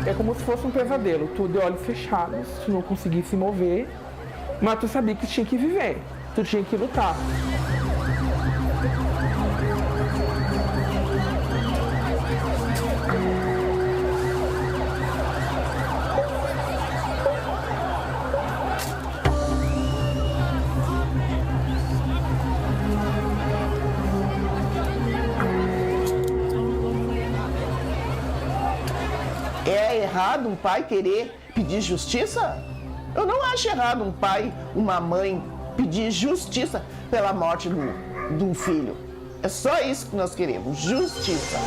É como se fosse um pesadelo, tu de olhos fechados, tu não conseguia se mover, mas tu sabia que tu tinha que viver, tu tinha que lutar. É errado um pai querer pedir justiça? Eu não acho errado um pai, uma mãe pedir justiça pela morte de um filho. É só isso que nós queremos, justiça.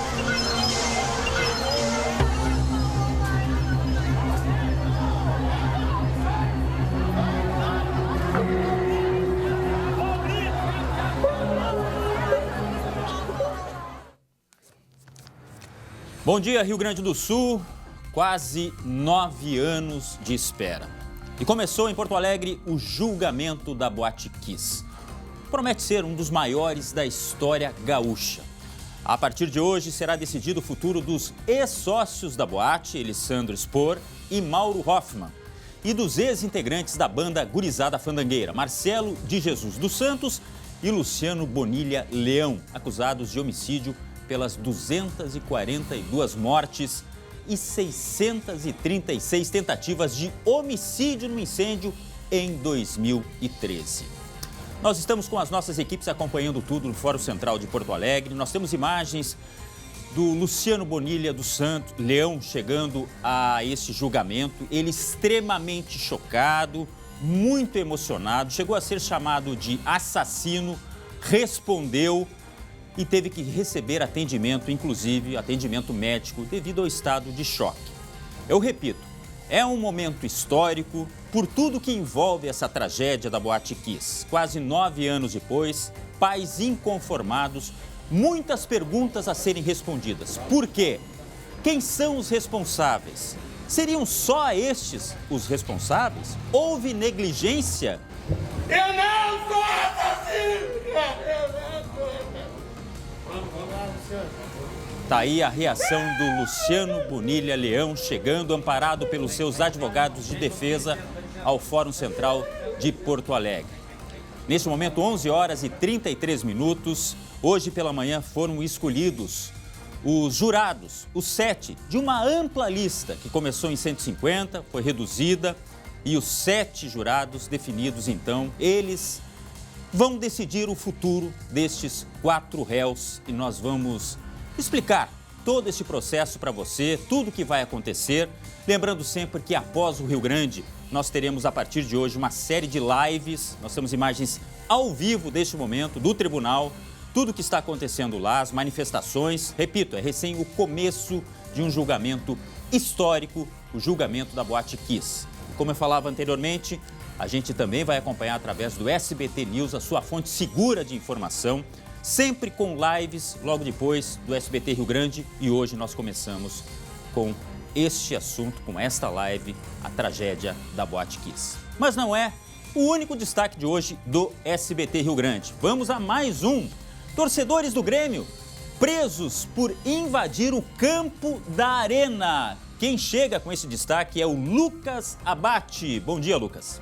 Bom dia, Rio Grande do Sul. Quase 9 anos de espera. E começou em Porto Alegre o julgamento da Boate Kiss. Promete ser um dos maiores da história gaúcha. A partir de hoje será decidido o futuro dos ex-sócios da boate, Elisandro Spor e Mauro Hoffman, e dos ex-integrantes da banda Gurizada Fandangueira, Marcelo de Jesus dos Santos e Luciano Bonilha Leão, acusados de homicídio pelas 242 mortes e 636 tentativas de homicídio no incêndio em 2013. Nós estamos com as nossas equipes acompanhando tudo no Fórum Central de Porto Alegre. Nós temos imagens do Luciano Bonilha dos Santos Leão chegando a esse julgamento. Ele extremamente chocado, muito emocionado, chegou a ser chamado de assassino, respondeu e teve que receber atendimento, inclusive atendimento médico, devido ao estado de choque. Eu repito, é um momento histórico por tudo que envolve essa tragédia da Boate Kiss. Quase 9 anos depois, pais inconformados, muitas perguntas a serem respondidas. Por quê? Quem são os responsáveis? Seriam só estes os responsáveis? Houve negligência? Eu não sou assassino, cara! Tá aí a reação do Luciano Bonilha Leão, chegando amparado pelos seus advogados de defesa ao Fórum Central de Porto Alegre. Neste momento, 11 horas e 33 minutos, hoje pela manhã foram escolhidos os jurados, os 7, de uma ampla lista que começou em 150, foi reduzida, e os 7 jurados definidos, então, eles vão decidir o futuro destes 4 réus e nós vamos explicar todo esse processo para você, tudo o que vai acontecer. Lembrando sempre que após o Rio Grande, nós teremos a partir de hoje uma série de lives. Nós temos imagens ao vivo deste momento do tribunal, tudo o que está acontecendo lá, as manifestações. Repito, é recém o começo de um julgamento histórico, o julgamento da Boate Kiss. Como eu falava anteriormente, a gente também vai acompanhar através do SBT News, a sua fonte segura de informação, sempre com lives logo depois do SBT Rio Grande. E hoje nós começamos com este assunto, com esta live, a tragédia da Boate Kiss. Mas não é o único destaque de hoje do SBT Rio Grande. Vamos a mais um. Torcedores do Grêmio presos por invadir o campo da Arena. Quem chega com esse destaque é o Lucas Abate. Bom dia, Lucas.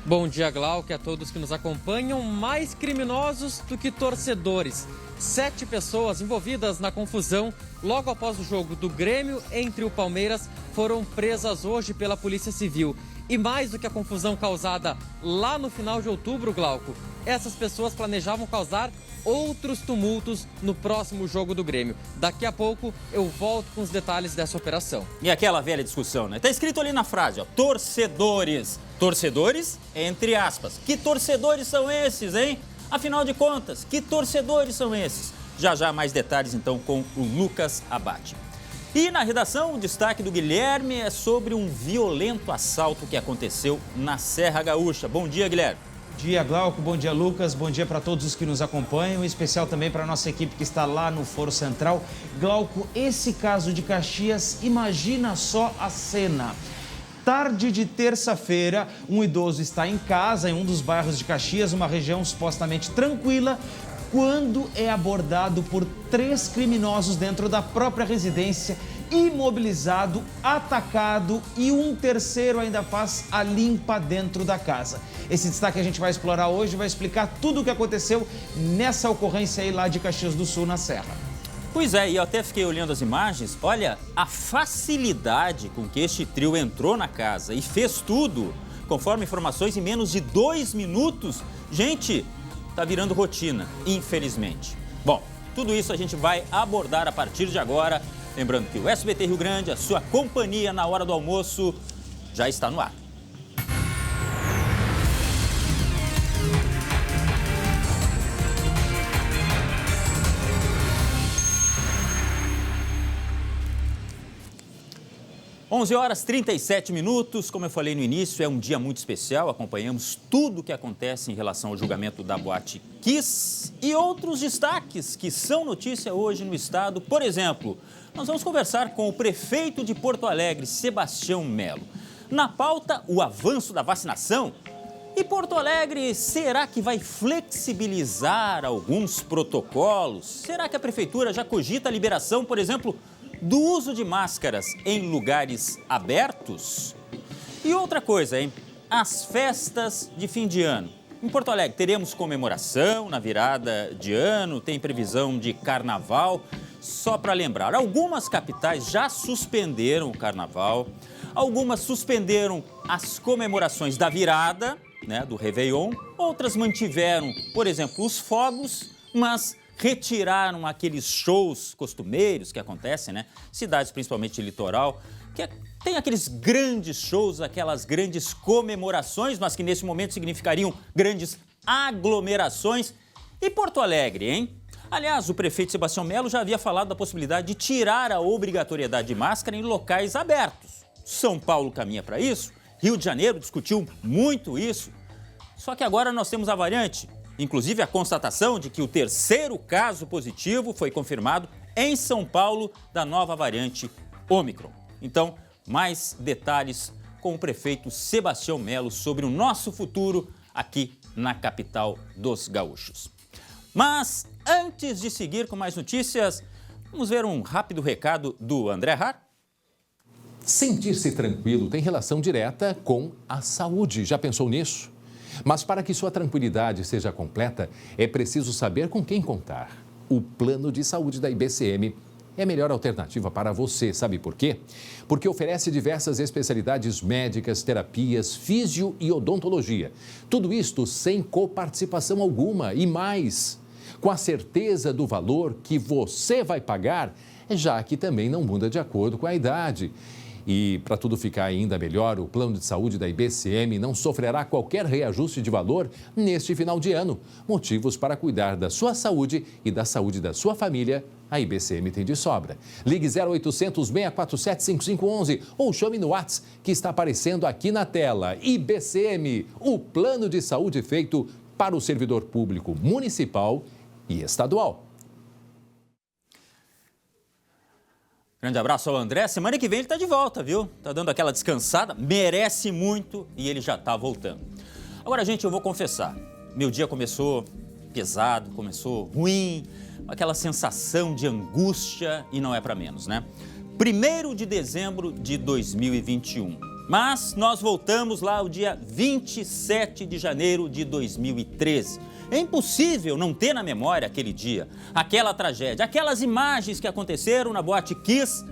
Bom dia, Glauco, e a todos que nos acompanham. Mais criminosos do que torcedores. 7 pessoas envolvidas na confusão logo após o jogo do Grêmio entre o Palmeiras foram presas hoje pela Polícia Civil. E mais do que a confusão causada lá no final de outubro, Glauco, essas pessoas planejavam causar outros tumultos no próximo jogo do Grêmio. Daqui a pouco eu volto com os detalhes dessa operação. E aquela velha discussão, né? Tá escrito ali na frase, ó, torcedores. Torcedores, entre aspas. Que torcedores são esses, hein? Afinal de contas, que torcedores são esses? Já já mais detalhes, então, com o Lucas Abate. E na redação, o destaque do Guilherme é sobre um violento assalto que aconteceu na Serra Gaúcha. Bom dia, Guilherme. Bom dia, Glauco. Bom dia, Lucas. Bom dia para todos os que nos acompanham, em especial também para a nossa equipe que está lá no Foro Central. Glauco, esse caso de Caxias, imagina só a cena. Tarde de terça-feira, um idoso está em casa em um dos bairros de Caxias, uma região supostamente tranquila, quando é abordado por 3 criminosos dentro da própria residência, imobilizado, atacado e um terceiro ainda faz a limpa dentro da casa. Esse destaque a gente vai explorar hoje, vai explicar tudo o que aconteceu nessa ocorrência aí lá de Caxias do Sul, na Serra. Pois é, e eu até fiquei olhando as imagens, olha a facilidade com que este trio entrou na casa e fez tudo, conforme informações, em menos de 2 minutos. Gente, tá virando rotina, infelizmente. Bom, tudo isso a gente vai abordar a partir de agora. Lembrando que o SBT Rio Grande, a sua companhia na hora do almoço, já está no ar. Onze horas 37 minutos, como eu falei no início, é um dia muito especial, acompanhamos tudo o que acontece em relação ao julgamento da Boate Kiss e outros destaques que são notícia hoje no estado. Por exemplo, nós vamos conversar com o prefeito de Porto Alegre, Sebastião Melo. Na pauta, o avanço da vacinação. E Porto Alegre, será que vai flexibilizar alguns protocolos? Será que a prefeitura já cogita a liberação, por exemplo, do uso de máscaras em lugares abertos? E outra coisa, hein? As festas de fim de ano. Em Porto Alegre, teremos comemoração na virada de ano, tem previsão de carnaval. Só para lembrar, algumas capitais já suspenderam o carnaval, algumas suspenderam as comemorações da virada, né, do Réveillon, outras mantiveram, por exemplo, os fogos, mas retiraram aqueles shows costumeiros que acontecem, né? Cidades, principalmente de litoral, que tem aqueles grandes shows, aquelas grandes comemorações, mas que nesse momento significariam grandes aglomerações. E Porto Alegre, hein? Aliás, o prefeito Sebastião Melo já havia falado da possibilidade de tirar a obrigatoriedade de máscara em locais abertos. São Paulo caminha para isso, Rio de Janeiro discutiu muito isso. Só que agora nós temos a variante, inclusive a constatação de que o 3º caso positivo foi confirmado em São Paulo da nova variante Ômicron. Então, mais detalhes com o prefeito Sebastião Melo sobre o nosso futuro aqui na capital dos gaúchos. Mas, antes de seguir com mais notícias, vamos ver um rápido recado do André Har. Sentir-se tranquilo tem relação direta com a saúde. Já pensou nisso? Mas para que sua tranquilidade seja completa, é preciso saber com quem contar. O plano de saúde da IBCM é a melhor alternativa para você. Sabe por quê? Porque oferece diversas especialidades médicas, terapias, fisio e odontologia. Tudo isto sem coparticipação alguma e mais, com a certeza do valor que você vai pagar, já que também não muda de acordo com a idade. E para tudo ficar ainda melhor, o plano de saúde da IBCM não sofrerá qualquer reajuste de valor neste final de ano. Motivos para cuidar da sua saúde e da saúde da sua família, a IBCM tem de sobra. Ligue 0800 647 5511 ou chame no WhatsApp que está aparecendo aqui na tela. IBCM, o plano de saúde feito para o servidor público municipal e estadual. Grande abraço ao André. Semana que vem ele está de volta, viu? Tá dando aquela descansada, merece muito e ele já está voltando. Agora, gente, eu vou confessar. Meu dia começou pesado, começou ruim, aquela sensação de angústia e não é para menos, né? 1º de dezembro de 2021. Mas nós voltamos lá o dia 27 de janeiro de 2013. É impossível não ter na memória aquele dia, aquela tragédia, aquelas imagens que aconteceram na Boate Kiss,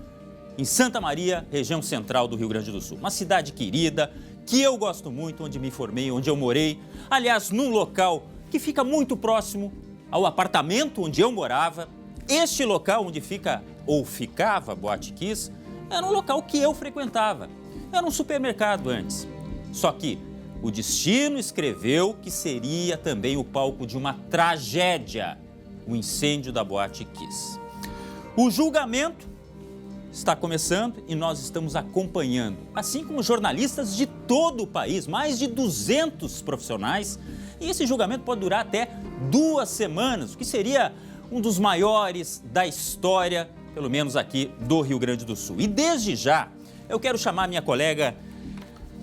em Santa Maria, região central do Rio Grande do Sul. Uma cidade querida, que eu gosto muito, onde me formei, onde eu morei. Aliás, num local que fica muito próximo ao apartamento onde eu morava. Este local onde fica, ou ficava, a Boate Kiss, era um local que eu frequentava. Era um supermercado antes. Só que o destino escreveu que seria também o palco de uma tragédia, o incêndio da Boate Kiss. O julgamento está começando e nós estamos acompanhando, assim como jornalistas de todo o país, mais de 200 profissionais. E esse julgamento pode durar até 2 semanas, o que seria um dos maiores da história, pelo menos aqui do Rio Grande do Sul. E desde já, eu quero chamar minha colega,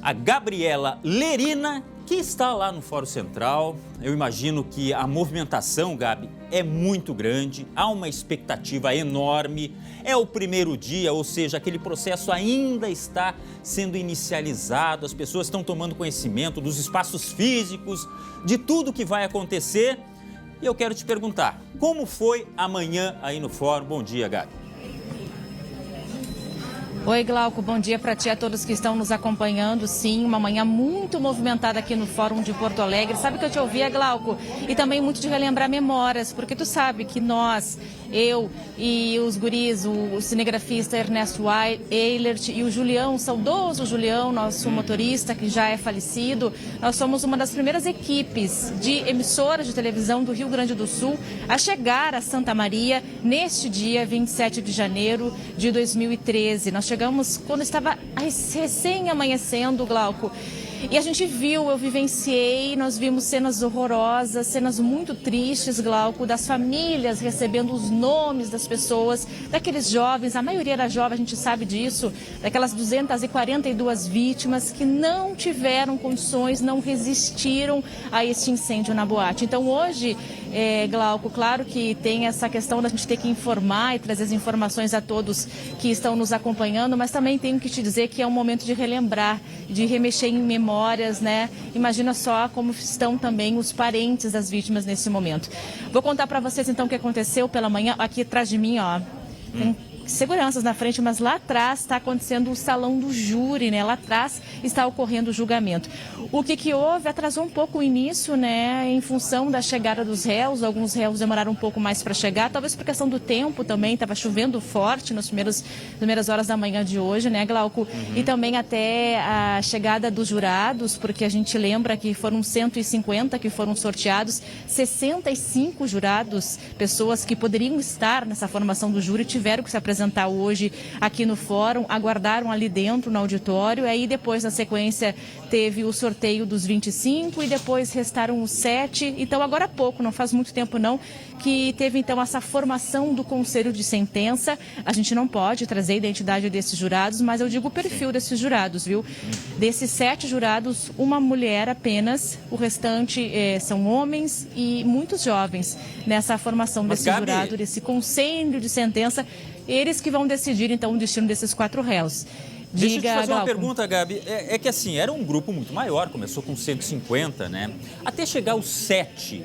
a Gabriela Lerina, que está lá no Fórum Central. Eu imagino que a movimentação, Gabi, é muito grande, há uma expectativa enorme. É o primeiro dia, ou seja, aquele processo ainda está sendo inicializado, as pessoas estão tomando conhecimento dos espaços físicos, de tudo que vai acontecer. E eu quero te perguntar, como foi amanhã aí no Fórum? Bom dia, Gabi. Oi, Glauco, bom dia para ti e a todos que estão nos acompanhando. Sim, uma manhã muito movimentada aqui no Fórum de Porto Alegre. Sabe que eu te ouvia, Glauco? E também muito de relembrar memórias, porque tu sabe que nós, eu e os guris, o cinegrafista Ernesto Eilert e o Julião, o saudoso Julião, nosso motorista que já é falecido, nós somos uma das primeiras equipes de emissoras de televisão do Rio Grande do Sul a chegar a Santa Maria neste dia 27 de janeiro de 2013. Nós chegamos quando estava recém amanhecendo, Glauco. E a gente viu, eu vivenciei, nós vimos cenas horrorosas, cenas muito tristes, Glauco, das famílias recebendo os nomes das pessoas, daqueles jovens, a maioria era jovem, a gente sabe disso, daquelas 242 vítimas que não tiveram condições, não resistiram a este incêndio na boate. Então hoje, Glauco, claro que tem essa questão da gente ter que informar e trazer as informações a todos que estão nos acompanhando, mas também tenho que te dizer que é um momento de relembrar, de remexer em memórias, né? Imagina só como estão também os parentes das vítimas nesse momento. Vou contar para vocês então o que aconteceu pela manhã, aqui atrás de mim, ó. Tem seguranças na frente, mas lá atrás está acontecendo o salão do júri, né? Lá atrás está ocorrendo o julgamento. O que houve atrasou um pouco o início, né? Em função da chegada dos réus, alguns réus demoraram um pouco mais para chegar, talvez por questão do tempo também, estava chovendo forte nas primeiras horas da manhã de hoje, né, Glauco? E também até a chegada dos jurados, porque a gente lembra que foram 150 que foram sorteados, 65 jurados, pessoas que poderiam estar nessa formação do júri, tiveram que se apresentar hoje aqui no fórum, aguardaram ali dentro no auditório, aí depois na sequência teve o sorteio dos 25 e depois restaram os 7, então agora há pouco, não faz muito tempo não, que teve então essa formação do conselho de sentença. A gente não pode trazer a identidade desses jurados, mas eu digo o perfil desses jurados, viu? Desses 7 jurados, uma mulher apenas, o restante são homens e muitos jovens nessa formação desse jurado, desse conselho de sentença. Eles que vão decidir, então, o destino desses 4 réus. Deixa eu te fazer uma pergunta, Gabi. É que assim, era um grupo muito maior, começou com 150, né? Até chegar aos 7,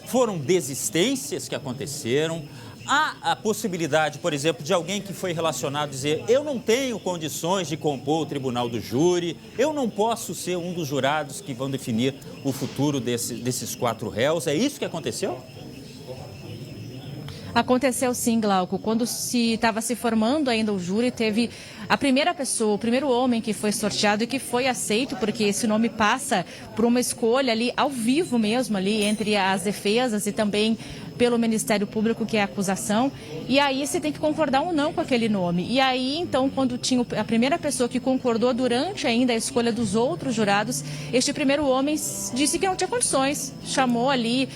foram desistências que aconteceram. Há a possibilidade, por exemplo, de alguém que foi relacionado dizer: eu não tenho condições de compor o tribunal do júri, eu não posso ser um dos jurados que vão definir o futuro desses 4 réus. É isso que aconteceu? Aconteceu sim, Glauco. Quando estava se formando ainda o júri, teve a primeira pessoa, o primeiro homem que foi sorteado e que foi aceito, porque esse nome passa por uma escolha ali ao vivo mesmo, ali entre as defesas e também pelo Ministério Público, que é a acusação, e aí você tem que concordar ou não com aquele nome. E aí, então, quando tinha a primeira pessoa que concordou durante ainda a escolha dos outros jurados, este primeiro homem disse que não tinha condições, chamou ali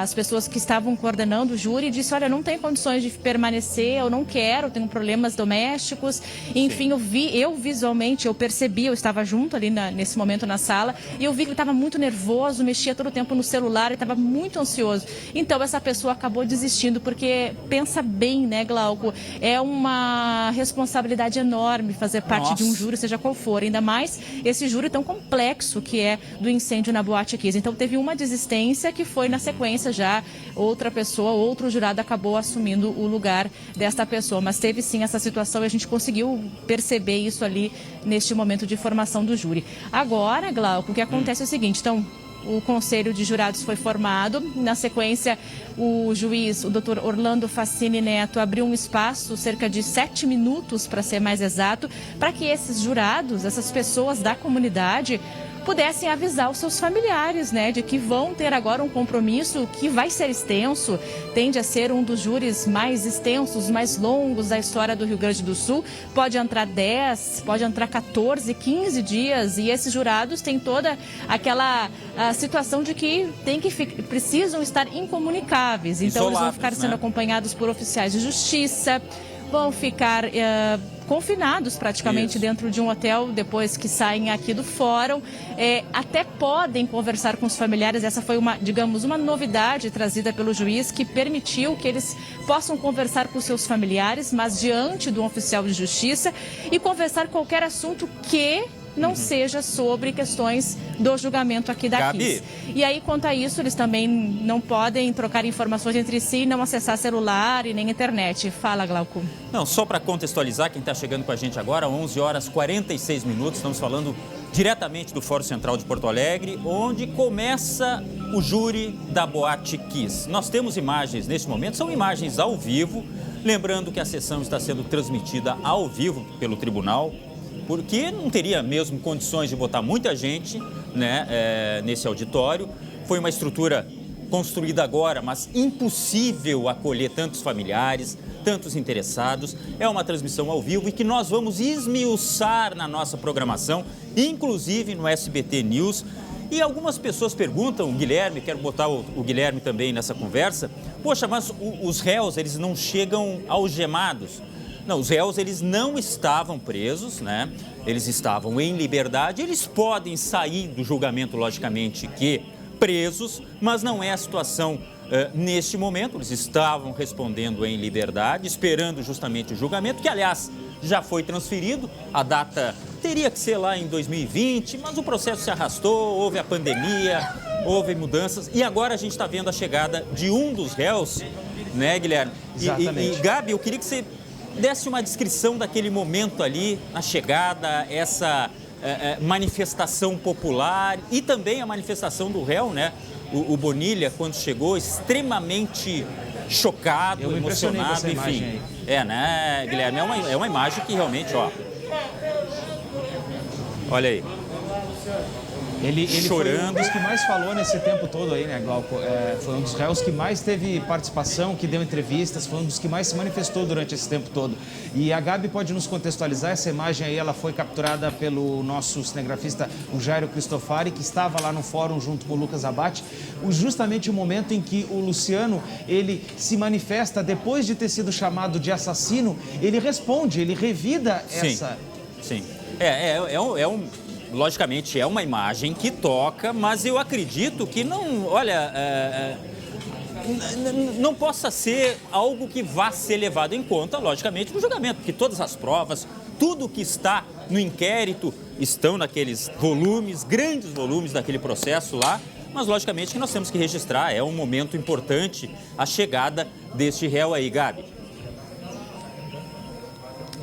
as pessoas que estavam coordenando o júri e disse: olha, não tenho condições de permanecer, eu não quero, tenho problemas domésticos. Enfim, eu visualmente, eu percebi, eu estava junto ali nesse momento na sala, e eu vi que ele estava muito nervoso, mexia todo o tempo no celular, ele estava muito ansioso. Então, essa pessoa acabou desistindo, porque pensa bem, né, Glauco? É uma responsabilidade enorme fazer parte de um júri, seja qual for, ainda mais esse júri tão complexo que é do incêndio na Boate Kiss. Então, teve uma desistência que foi na sequência já outra pessoa, outro jurado acabou assumindo o lugar desta pessoa. Mas teve sim essa situação e a gente conseguiu perceber isso ali neste momento de formação do júri. Agora, Glauco, o que acontece é o seguinte, então, o Conselho de Jurados foi formado. Na sequência, o juiz, o doutor Orlando Facini Neto, abriu um espaço, cerca de 7 minutos, para ser mais exato, para que esses jurados, essas pessoas da comunidade, pudessem avisar os seus familiares, né, de que vão ter agora um compromisso que vai ser extenso, tende a ser um dos júris mais extensos, mais longos da história do Rio Grande do Sul. Pode entrar 10, pode entrar 14, 15 dias, e esses jurados têm toda aquela situação de que precisam estar incomunicáveis. Então, isolados, eles vão ficar sendo acompanhados por oficiais de justiça, vão ficar confinados praticamente dentro de um hotel depois que saem aqui do fórum. Até podem conversar com os familiares. Essa foi uma novidade trazida pelo juiz, que permitiu que eles possam conversar com seus familiares, mas diante de um oficial de justiça, e conversar qualquer assunto que não seja sobre questões do julgamento aqui da Kiss. E aí, quanto a isso, eles também não podem trocar informações entre si, não acessar celular e nem internet. Fala, Glauco. Não, só para contextualizar, quem está chegando com a gente agora, 11 horas 46 minutos, estamos falando diretamente do Fórum Central de Porto Alegre, onde começa o júri da Boate Kiss. Nós temos imagens neste momento, são imagens ao vivo, lembrando que a sessão está sendo transmitida ao vivo pelo tribunal, porque não teria mesmo condições de botar muita gente, né, nesse auditório. Foi uma estrutura construída agora, mas impossível acolher tantos familiares, tantos interessados. É uma transmissão ao vivo e que nós vamos esmiuçar na nossa programação, inclusive no SBT News. E algumas pessoas perguntam, o Guilherme, quero botar o Guilherme também nessa conversa, poxa, mas os réus, eles não chegam algemados? Não, os réus, eles não estavam presos, né? Eles estavam em liberdade, eles podem sair do julgamento, logicamente, que presos, mas não é a situação neste momento. Eles estavam respondendo em liberdade, esperando justamente o julgamento, que, aliás, já foi transferido. A data teria que ser lá em 2020, mas o processo se arrastou, houve a pandemia, houve mudanças, e agora a gente está vendo a chegada de um dos réus, né, Guilherme? Exatamente. E Gabi, eu queria que você desse uma descrição daquele momento ali, na chegada, essa manifestação popular e também a manifestação do réu, né? O Bonilha, quando chegou, extremamente chocado, emocionado, enfim. Né, Guilherme? É uma imagem que realmente, ó. Olha aí. Ele chorando. Foi um dos que mais falou nesse tempo todo aí, né, Glauco? Foi um dos réus que mais teve participação, que deu entrevistas, foi um dos que mais se manifestou durante esse tempo todo. E a Gabi pode nos contextualizar, essa imagem aí, ela foi capturada pelo nosso cinegrafista, o Jairo Cristofari, que estava lá no fórum junto com o Lucas Abate, justamente o momento em que o Luciano, ele se manifesta, depois de ter sido chamado de assassino, ele responde, ele revida essa... Sim. Logicamente, é uma imagem que toca, mas eu acredito que não, não possa ser algo que vá ser levado em conta, logicamente, no julgamento, porque todas as provas, tudo que está no inquérito estão naqueles volumes, grandes volumes daquele processo lá, mas logicamente que nós temos que registrar, é um momento importante a chegada deste réu aí, Gabi.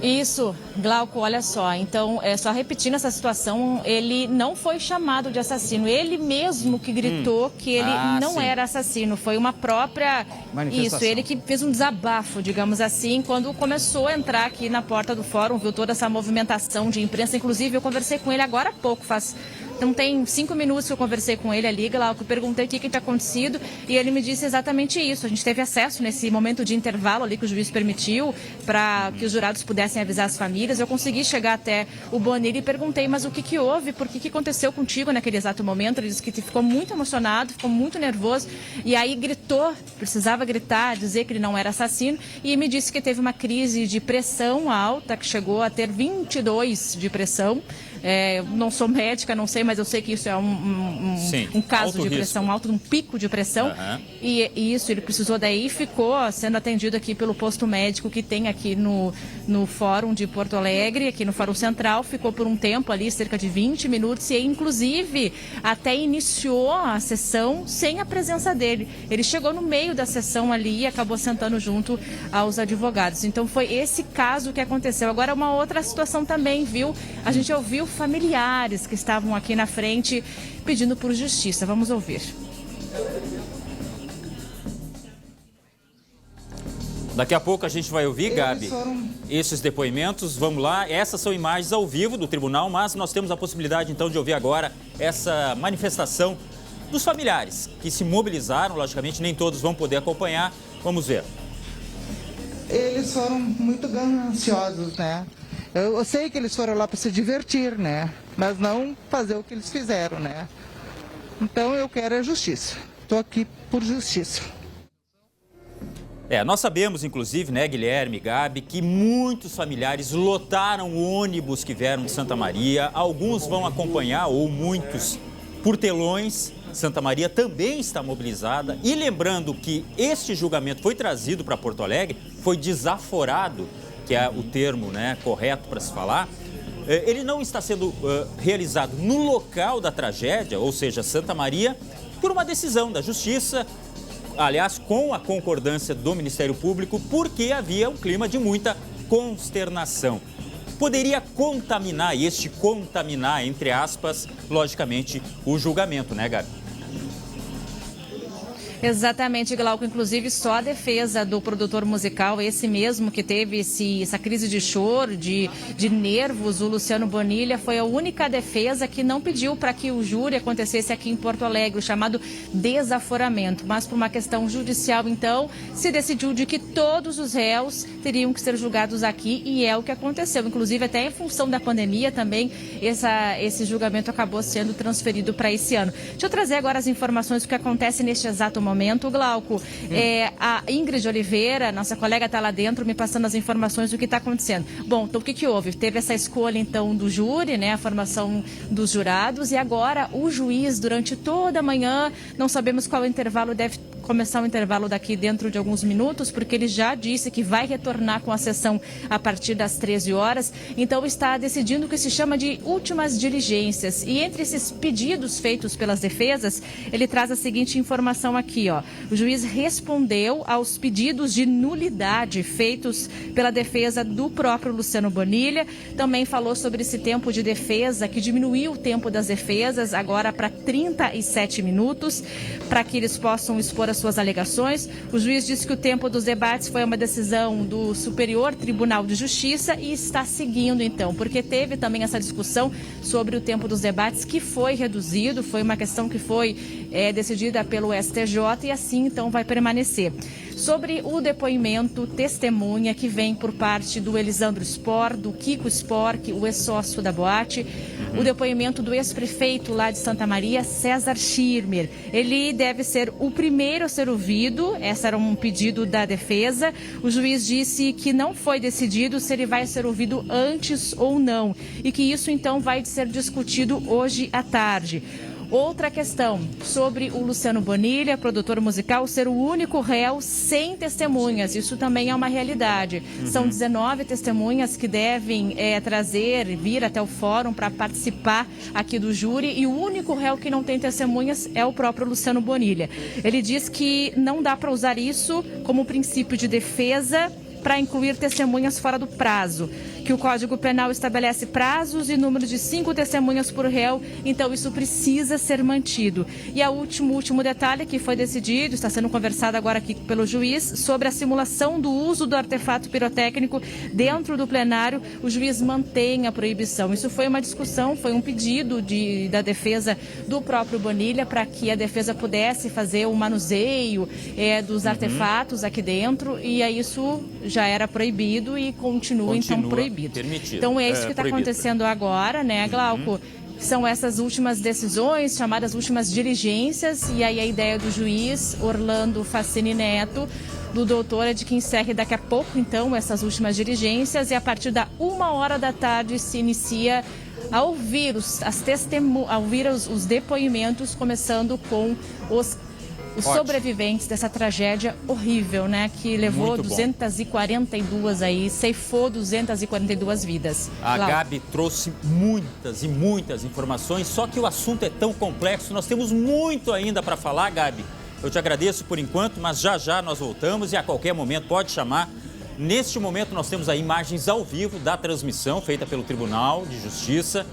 Isso, Glauco, olha só, então, só repetindo essa situação, ele não foi chamado de assassino, ele mesmo que gritou que ele não era assassino, foi uma própria... Isso, ele que fez um desabafo, digamos assim, quando começou a entrar aqui na porta do fórum, viu toda essa movimentação de imprensa, inclusive eu conversei com ele agora há pouco, não tem 5 minutos que eu conversei com ele ali, Glauco, perguntei o que tinha acontecido e ele me disse exatamente isso. A gente teve acesso nesse momento de intervalo ali que o juiz permitiu para que os jurados pudessem avisar as famílias. Eu consegui chegar até o Bonilha e perguntei, mas o que houve? Por que aconteceu contigo naquele exato momento? Ele disse que ficou muito emocionado, ficou muito nervoso e aí gritou, precisava gritar, dizer que ele não era assassino e me disse que teve uma crise de pressão alta, que chegou a ter 22 de pressão. Não sou médica, não sei, mas eu sei que isso é um caso de pressão alta, um pico de pressão. E isso, ele precisou daí e ficou sendo atendido aqui pelo posto médico que tem aqui no Fórum de Porto Alegre, aqui no Fórum Central. Ficou por um tempo ali, cerca de 20 minutos, e inclusive até iniciou a sessão sem a presença dele. Ele chegou no meio da sessão ali e acabou sentando junto aos advogados. Então foi esse caso que aconteceu. Agora uma outra situação também, viu? A gente ouviu familiares que estavam aqui na frente pedindo por justiça. Vamos ouvir. Daqui a pouco a gente vai ouvir, Gabi, esses depoimentos. Vamos lá, essas são imagens ao vivo do tribunal, mas nós temos a possibilidade então de ouvir agora essa manifestação dos familiares que se mobilizaram. Logicamente, nem todos vão poder acompanhar. Vamos ver. Eles foram muito gananciosos, né? Eu sei que eles foram lá para se divertir, né? Mas não fazer o que eles fizeram, né? Então eu quero a justiça. Estou aqui por justiça. Nós sabemos, inclusive, né, Guilherme, Gabi, que muitos familiares lotaram o ônibus que vieram de Santa Maria. Alguns vão acompanhar, ou muitos, por telões. Santa Maria também está mobilizada. E lembrando que este julgamento foi trazido para Porto Alegre, foi desaforado, que é o termo, né, correto para se falar. Ele não está sendo realizado no local da tragédia, ou seja, Santa Maria, por uma decisão da Justiça, aliás, com a concordância do Ministério Público, porque havia um clima de muita consternação. Poderia contaminar, e este contaminar, entre aspas, logicamente, o julgamento, né, Gabi? Exatamente, Glauco. Inclusive, só a defesa do produtor musical, esse mesmo que teve essa crise de choro, de nervos, o Luciano Bonilha, foi a única defesa que não pediu para que o júri acontecesse aqui em Porto Alegre, o chamado desaforamento. Mas por uma questão judicial, então, se decidiu de que todos os réus teriam que ser julgados aqui, e é o que aconteceu. Inclusive, até em função da pandemia também, esse julgamento acabou sendo transferido para esse ano. Deixa eu trazer agora as informações do que acontece neste exato momento, Glauco. A Ingrid Oliveira, nossa colega, está lá dentro me passando as informações do que está acontecendo. Bom, então o que houve? Teve essa escolha então do júri, né, a formação dos jurados, e agora o juiz, durante toda a manhã, não sabemos qual intervalo, deve começar o intervalo daqui dentro de alguns minutos, porque ele já disse que vai retornar com a sessão a partir das 13 horas. Então está decidindo o que se chama de últimas diligências. E entre esses pedidos feitos pelas defesas, ele traz a seguinte informação aqui, ó. O juiz respondeu aos pedidos de nulidade feitos pela defesa do próprio Luciano Bonilha. Também falou sobre esse tempo de defesa, que diminuiu o tempo das defesas agora para 37 minutos, para que eles possam expor as suas alegações. O juiz disse que o tempo dos debates foi uma decisão do Superior Tribunal de Justiça e está seguindo, então, porque teve também essa discussão sobre o tempo dos debates, que foi reduzido, foi uma questão que foi decidida pelo STJ e assim, então, vai permanecer. Sobre o depoimento testemunha que vem por parte do Elisandro Spor, do Kiko Spor, o ex-sócio da boate, o depoimento do ex-prefeito lá de Santa Maria, César Schirmer. Ele deve ser o primeiro a ser ouvido, esse era um pedido da defesa. O juiz disse que não foi decidido se ele vai ser ouvido antes ou não, e que isso então vai ser discutido hoje à tarde. Outra questão sobre o Luciano Bonilha, produtor musical, ser o único réu sem testemunhas. Isso também é uma realidade. São 19 testemunhas que devem vir até o fórum para participar aqui do júri, e o único réu que não tem testemunhas é o próprio Luciano Bonilha. Ele diz que não dá para usar isso como princípio de defesa para incluir testemunhas fora do prazo, que o Código Penal estabelece prazos e número de 5 testemunhas por réu, então isso precisa ser mantido. E o último detalhe que foi decidido, está sendo conversado agora aqui pelo juiz, sobre a simulação do uso do artefato pirotécnico dentro do plenário, o juiz mantém a proibição. Isso foi uma discussão, foi um pedido da defesa do próprio Bonilha, para que a defesa pudesse fazer o manuseio dos artefatos aqui dentro, e aí isso já era proibido e continua então proibido. Permitido. Então é isso que está acontecendo agora, né, Glauco? São essas últimas decisões, chamadas últimas diligências, e aí a ideia do juiz Orlando Facini Neto, do doutor, é de que encerre daqui a pouco, então, essas últimas diligências, e a partir da 13h se inicia a ouvir os depoimentos, começando com os sobreviventes dessa tragédia horrível, né? Que levou 242 aí, ceifou 242 vidas. A Gabi trouxe muitas e muitas informações, só que o assunto é tão complexo, nós temos muito ainda para falar, Gabi. Eu te agradeço por enquanto, mas já nós voltamos e a qualquer momento pode chamar. Neste momento nós temos aí imagens ao vivo da transmissão feita pelo Tribunal de Justiça.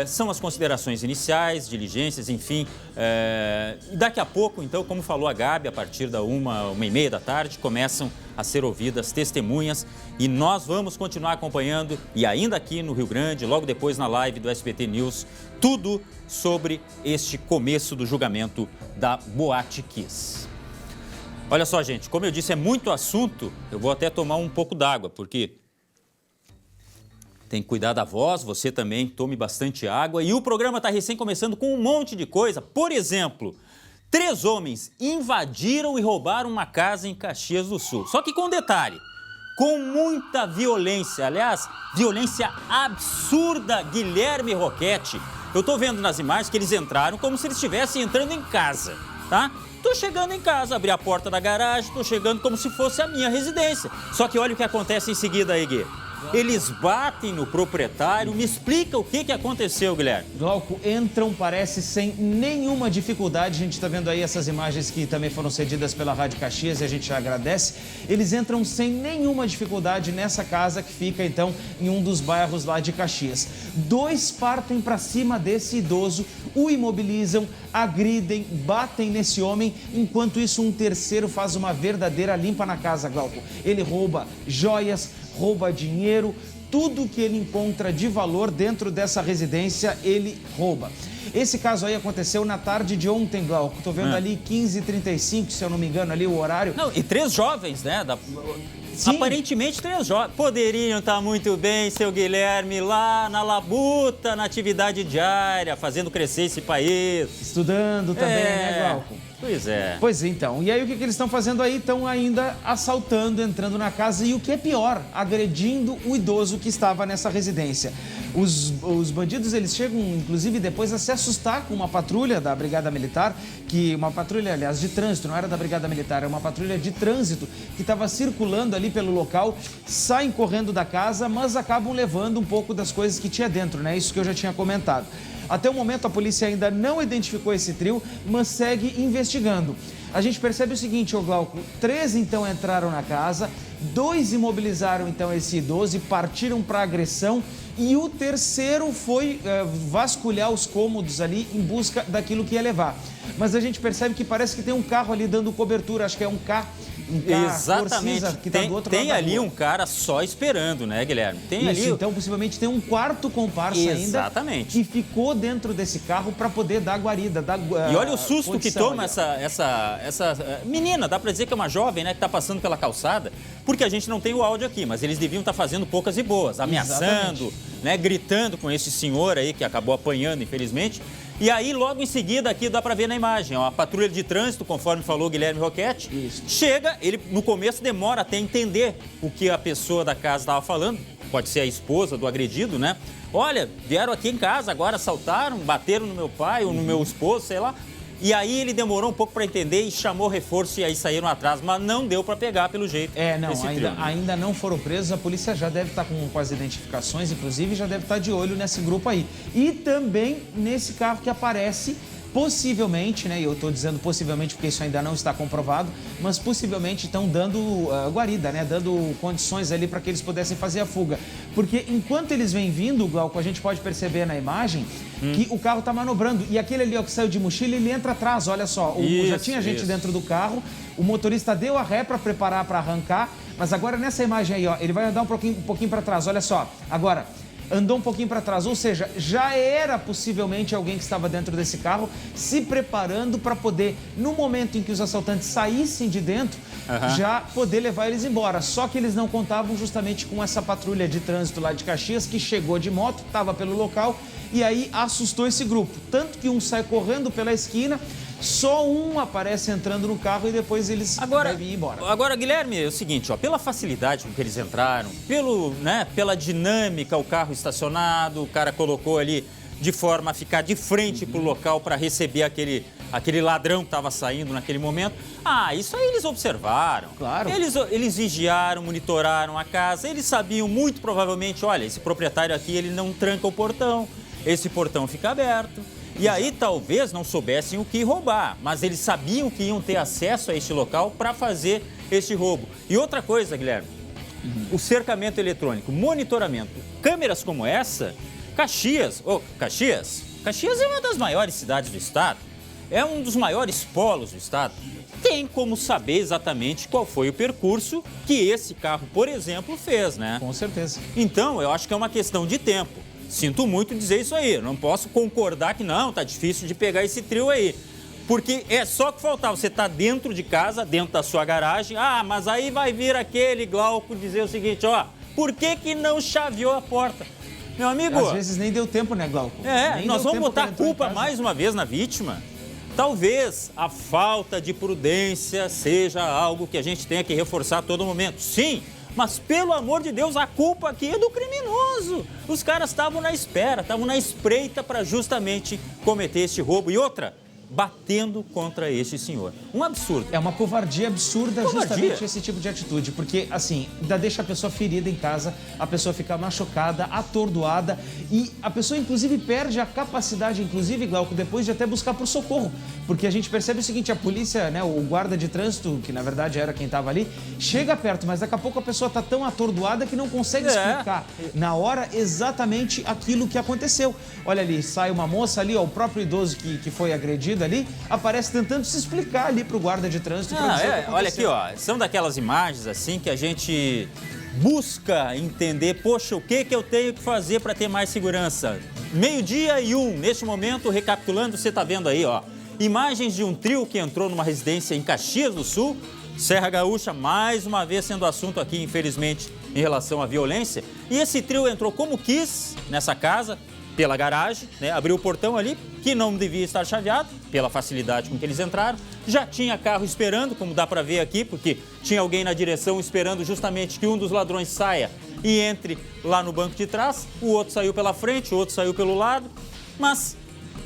São as considerações iniciais, diligências, enfim. E daqui a pouco, então, como falou a Gabi, a partir da 1h30 da tarde, começam a ser ouvidas testemunhas e nós vamos continuar acompanhando, e ainda aqui no Rio Grande, logo depois na live do SBT News, tudo sobre este começo do julgamento da Boate Kiss. Olha só, gente, como eu disse, é muito assunto, eu vou até tomar um pouco d'água, porque tem que cuidar da voz, você também tome bastante água. E o programa está recém começando com um monte de coisa. Por exemplo, 3 homens invadiram e roubaram uma casa em Caxias do Sul. Só que com detalhe, com muita violência, aliás, violência absurda. Guilherme Roquete, eu tô vendo nas imagens que eles entraram como se eles estivessem entrando em casa, tá? Tô chegando em casa, abri a porta da garagem, tô chegando como se fosse a minha residência. Só que olha o que acontece em seguida aí, Gui. Eles batem no proprietário. Me explica o que aconteceu, Guilherme. Glauco, entram, parece, sem nenhuma dificuldade. A gente está vendo aí essas imagens que também foram cedidas pela Rádio Caxias e a gente agradece. Eles entram sem nenhuma dificuldade nessa casa que fica, então, em um dos bairros lá de Caxias. 2 partem para cima desse idoso, o imobilizam, agridem, batem nesse homem. Enquanto isso, um terceiro faz uma verdadeira limpa na casa, Glauco. Ele rouba joias, rouba dinheiro, tudo que ele encontra de valor dentro dessa residência, ele rouba. Esse caso aí aconteceu na tarde de ontem, Glauco. Tô vendo ali 15h35, se eu não me engano, ali o horário. Não, e 3 jovens, né? Sim. Aparentemente 3 jovens. Poderiam estar muito bem, seu Guilherme, lá na labuta, na atividade diária, fazendo crescer esse país. Estudando também, né, Glauco? Pois é. Pois então, e aí o que eles estão fazendo aí? Estão ainda assaltando, entrando na casa e o que é pior, agredindo o idoso que estava nessa residência. Os bandidos, eles chegam, inclusive, depois a se assustar com uma patrulha da Brigada Militar, uma patrulha, aliás, de trânsito, não era da Brigada Militar, era uma patrulha de trânsito que estava circulando ali pelo local, saem correndo da casa, mas acabam levando um pouco das coisas que tinha dentro, né? Isso que eu já tinha comentado. Até o momento, a polícia ainda não identificou esse trio, mas segue investigando. A gente percebe o seguinte, ô Glauco, 3 então entraram na casa, 2 imobilizaram então esse idoso e partiram para agressão, e o terceiro foi vasculhar os cômodos ali em busca daquilo que ia levar. Mas a gente percebe que parece que tem um carro ali dando cobertura, acho que é um carro Exatamente. Que tá do outro lado tem da ali rua. um cara só esperando, né, Guilherme? Tem Isso, ali. então possivelmente tem um quarto comparsa Exatamente. ainda que ficou dentro desse carro para poder dar guarida, E olha o susto que toma ali, essa menina, dá pra dizer que é uma jovem, né, que tá passando pela calçada, porque a gente não tem o áudio aqui, mas eles deviam estar fazendo poucas e boas, ameaçando, né, gritando com esse senhor aí que acabou apanhando, infelizmente. E aí, logo em seguida, aqui dá pra ver na imagem, ó, a patrulha de trânsito, conforme falou Guilherme Roquete, chega, ele no começo demora até entender o que a pessoa da casa estava falando, pode ser a esposa do agredido, né? Olha, vieram aqui em casa, agora assaltaram, bateram no meu pai ou no meu esposo, sei lá. E aí ele demorou um pouco para entender e chamou reforço e aí saíram atrás, mas não deu para pegar pelo jeito. Ainda não foram presos, a polícia já deve estar com as identificações, inclusive já deve estar de olho nesse grupo aí. E também nesse carro que aparece, possivelmente, né, e eu estou dizendo possivelmente porque isso ainda não está comprovado, mas possivelmente estão dando guarida, né, dando condições ali para que eles pudessem fazer a fuga. Porque enquanto eles vêm vindo, Glauco, a gente pode perceber na imagem que o carro está manobrando. E aquele ali ó, que saiu de mochila, ele entra atrás, olha só. Já tinha gente dentro do carro, o motorista deu a ré para preparar para arrancar, mas agora nessa imagem aí, ó, ele vai andar um pouquinho para trás, olha só. Agora, andou um pouquinho para trás, ou seja, já era possivelmente alguém que estava dentro desse carro se preparando para poder, no momento em que os assaltantes saíssem de dentro, já poder levar eles embora. Só que eles não contavam justamente com essa patrulha de trânsito lá de Caxias que chegou de moto, estava pelo local e aí assustou esse grupo. Tanto que um sai correndo pela esquina, só um aparece entrando no carro e depois eles devem ir embora. Agora, Guilherme, é o seguinte, ó, pela facilidade com que eles entraram, pela dinâmica, o carro estacionado, o cara colocou ali de forma a ficar de frente para o local para receber aquele ladrão que estava saindo naquele momento. Isso aí eles observaram. Claro. Eles vigiaram, monitoraram a casa, eles sabiam muito provavelmente, olha, esse proprietário aqui, ele não tranca o portão, esse portão fica aberto. E aí talvez não soubessem o que roubar, mas eles sabiam que iam ter acesso a este local para fazer este roubo. E outra coisa, Guilherme, o cercamento eletrônico, monitoramento, câmeras como essa, Caxias é uma das maiores cidades do estado, é um dos maiores polos do estado. Tem como saber exatamente qual foi o percurso que esse carro, por exemplo, fez, né? Com certeza. Então, eu acho que é uma questão de tempo. Sinto muito dizer isso aí, não posso concordar que não, tá difícil de pegar esse trio aí. Porque é só que faltar, você tá dentro de casa, dentro da sua garagem, mas aí vai vir aquele Glauco dizer o seguinte, por que não chaveou a porta? Meu amigo... Às vezes nem deu tempo, né, Glauco? Nós vamos botar a culpa mais uma vez na vítima. Talvez a falta de prudência seja algo que a gente tenha que reforçar a todo momento. Sim, mas pelo amor de Deus, a culpa aqui é do criminoso. Os caras estavam na espera, estavam na espreita para justamente cometer este roubo. E outra, batendo contra este senhor. Um absurdo. É uma covardia absurda justamente esse tipo de atitude, porque assim, ainda deixa a pessoa ferida em casa, a pessoa fica machucada, atordoada e a pessoa inclusive perde a capacidade, inclusive, Glauco, depois de até buscar por socorro, porque a gente percebe o seguinte, a polícia, né, o guarda de trânsito, que na verdade era quem estava ali, chega perto, mas daqui a pouco a pessoa está tão atordoada que não consegue explicar na hora exatamente aquilo que aconteceu. Olha ali, sai uma moça ali, ó, o próprio idoso que foi agredido ali, aparece tentando se explicar ali pro guarda de trânsito. Olha aqui, ó, são daquelas imagens assim que a gente busca entender, poxa, o que eu tenho que fazer para ter mais segurança? 12:01, neste momento, recapitulando, você tá vendo aí, ó, imagens de um trio que entrou numa residência em Caxias do Sul, Serra Gaúcha, mais uma vez sendo assunto aqui, infelizmente, em relação à violência. E esse trio entrou como quis nessa casa, pela garagem, né? Abriu o portão ali, que não devia estar chaveado, pela facilidade com que eles entraram. Já tinha carro esperando, como dá para ver aqui, porque tinha alguém na direção esperando justamente que um dos ladrões saia e entre lá no banco de trás. O outro saiu pela frente, o outro saiu pelo lado. Mas,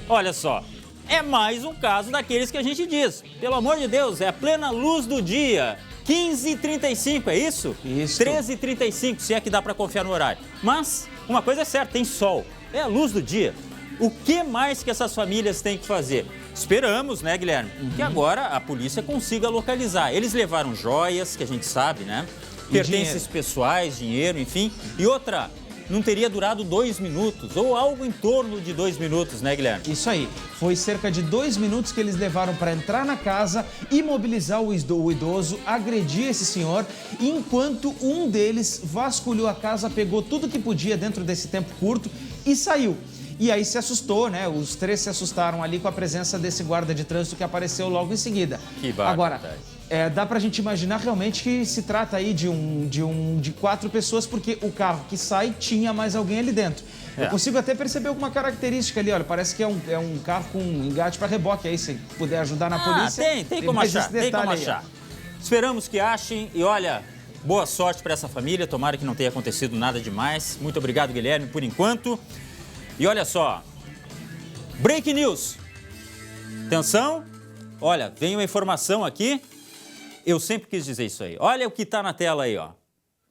olha só, é mais um caso daqueles que a gente diz. Pelo amor de Deus, é a plena luz do dia. 15h35, é isso? Isso. 13h35, se é que dá para confiar no horário. Mas, uma coisa é certa, tem sol. É a luz do dia. O que mais que essas famílias têm que fazer? Esperamos, né, Guilherme, que agora a polícia consiga localizar. Eles levaram joias, que a gente sabe, né? Pertences pessoais, dinheiro, enfim. E outra, não teria durado 2 minutos, ou algo em torno de 2 minutos, né, Guilherme? Isso aí. Foi cerca de 2 minutos que eles levaram para entrar na casa, imobilizar o idoso, agredir esse senhor, enquanto um deles vasculhou a casa, pegou tudo que podia dentro desse tempo curto e saiu. E aí se assustou, né? Os 3 se assustaram ali com a presença desse guarda de trânsito que apareceu logo em seguida. Que barbaridade. Agora, dá pra gente imaginar realmente que se trata aí de 4 pessoas, porque o carro que sai tinha mais alguém ali dentro. Eu consigo até perceber alguma característica ali, olha, parece que é um carro com engate para reboque aí, se puder ajudar na polícia. Tem como achar, tem como achar. Esperamos que achem e olha, boa sorte para essa família, tomara que não tenha acontecido nada demais. Muito obrigado, Guilherme, por enquanto. E olha só, break news. Atenção, olha, vem uma informação aqui. Eu sempre quis dizer isso aí. Olha o que está na tela aí, ó.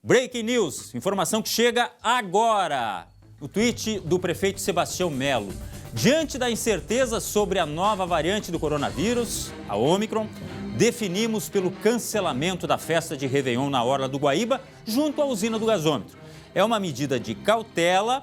Breaking news, informação que chega agora. O tweet do prefeito Sebastião Melo. Diante da incerteza sobre a nova variante do coronavírus, a Ômicron, definimos pelo cancelamento da festa de Réveillon na Orla do Guaíba, junto à usina do gasômetro. É uma medida de cautela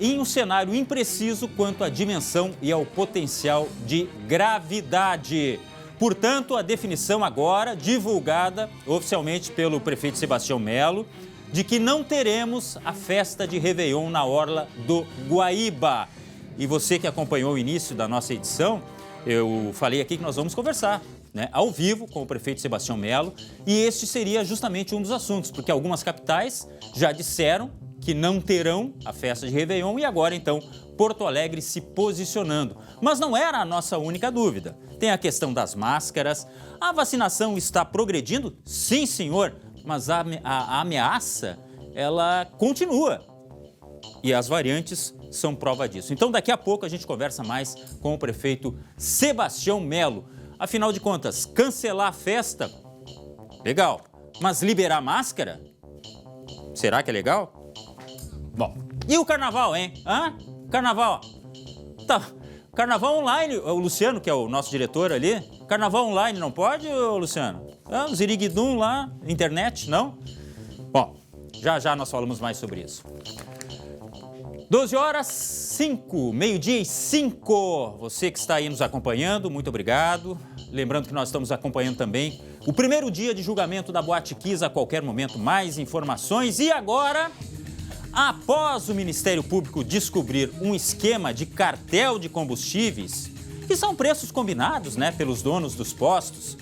em um cenário impreciso quanto à dimensão e ao potencial de gravidade. Portanto, a definição agora, divulgada oficialmente pelo prefeito Sebastião Melo, de que não teremos a festa de Réveillon na Orla do Guaíba. E você que acompanhou o início da nossa edição, eu falei aqui que nós vamos conversar, né, ao vivo com o prefeito Sebastião Melo, e este seria justamente um dos assuntos, porque algumas capitais já disseram que não terão a festa de Réveillon e agora, então, Porto Alegre se posicionando. Mas não era a nossa única dúvida. Tem a questão das máscaras. A vacinação está progredindo? Sim, senhor, mas a ameaça, ela continua. E as variantes são prova disso. Então, daqui a pouco a gente conversa mais com o prefeito Sebastião Melo. Afinal de contas, cancelar a festa? Legal. Mas liberar máscara? Será que é legal? Bom, e o carnaval, hein? Carnaval. Tá, carnaval online, o Luciano, que é o nosso diretor ali, carnaval online não pode, Luciano? O Ziriguidum lá, internet, não? Bom, já nós falamos mais sobre isso. 12h05, 12h05. Você que está aí nos acompanhando, muito obrigado. Lembrando que nós estamos acompanhando também o primeiro dia de julgamento da Boate Kiss. A qualquer momento, mais informações. E agora, após o Ministério Público descobrir um esquema de cartel de combustíveis, que são preços combinados, né, pelos donos dos postos,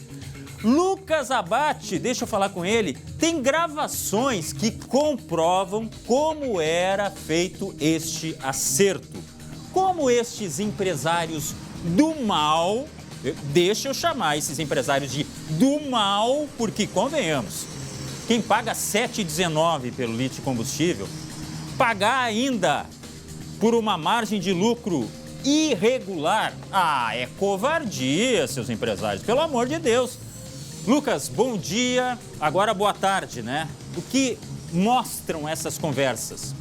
Lucas Abate, deixa eu falar com ele, tem gravações que comprovam como era feito este acerto. Como estes empresários do mal Deixa eu chamar esses empresários de do mal, porque, convenhamos, quem paga R$ 7,19 pelo litro de combustível, pagar ainda por uma margem de lucro irregular, é covardia, seus empresários, pelo amor de Deus. Lucas, bom dia, agora boa tarde, né? O que mostram essas conversas?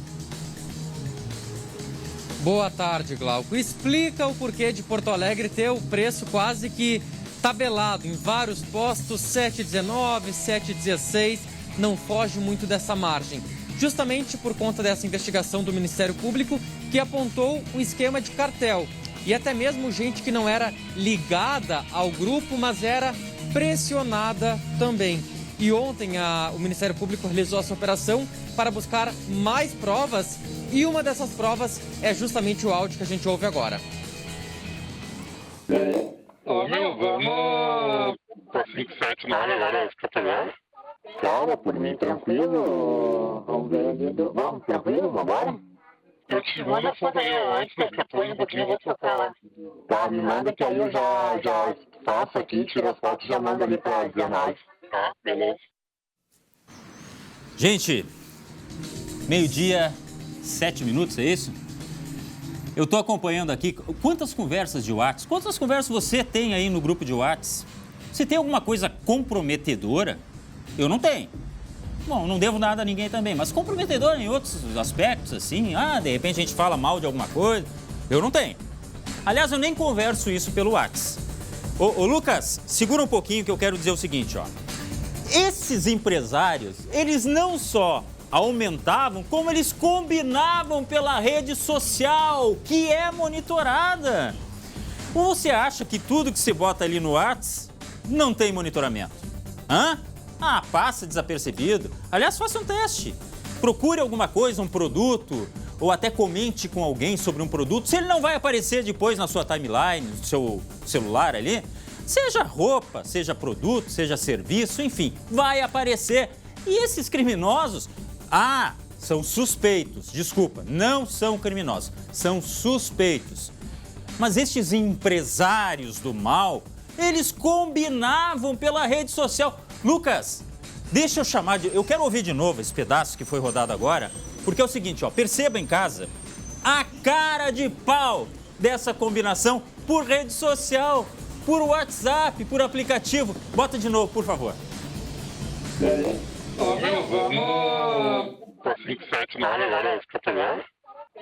Boa tarde, Glauco. Explica o porquê de Porto Alegre ter o preço quase que tabelado em vários postos, 7,19, 7,16, não foge muito dessa margem. Justamente por conta dessa investigação do Ministério Público que apontou um esquema de cartel e até mesmo gente que não era ligada ao grupo, mas era pressionada também. E ontem o Ministério Público realizou essa operação para buscar mais provas e uma dessas provas é justamente o áudio que a gente ouve agora. Ô meu, vamos pra 5,7 na hora agora, fica pegando. Calma, por mim, tranquilo. Vamos ver, vamos, tranquilo, vambora? Eu te mando a foto aí antes, né, que eu tô indo um pouquinho, eu vou trocar lá. Tá, me manda que aí eu já faço aqui, tiro as fotos e já mando ali pra dizer mais. Tá, beleza. Gente, meio-dia, 7 minutos, é isso? Eu estou acompanhando aqui. Quantas conversas de WhatsApp? Quantas conversas você tem aí no grupo de WhatsApp? Se tem alguma coisa comprometedora, eu não tenho. Bom, não devo nada a ninguém também, mas comprometedora em outros aspectos, assim. De repente a gente fala mal de alguma coisa. Eu não tenho. Aliás, eu nem converso isso pelo WhatsApp. Ô Lucas, segura um pouquinho que eu quero dizer o seguinte, ó. Esses empresários, eles não só aumentavam, como eles combinavam pela rede social, que é monitorada. Ou você acha que tudo que se bota ali no WhatsApp não tem monitoramento? Passa desapercebido. Aliás, faça um teste. Procure alguma coisa, um produto, ou até comente com alguém sobre um produto. Se ele não vai aparecer depois na sua timeline, no seu celular ali, seja roupa, seja produto, seja serviço, enfim, vai aparecer. E esses criminosos, são suspeitos. Desculpa, não são criminosos, são suspeitos. Mas estes empresários do mal, eles combinavam pela rede social. Lucas, deixa eu chamar eu quero ouvir de novo esse pedaço que foi rodado agora, porque é o seguinte, perceba em casa a cara de pau dessa combinação por rede social, por WhatsApp, por aplicativo. Bota de novo, por favor. Ô meu, vamos pra 5,7 na hora agora, fica pegando.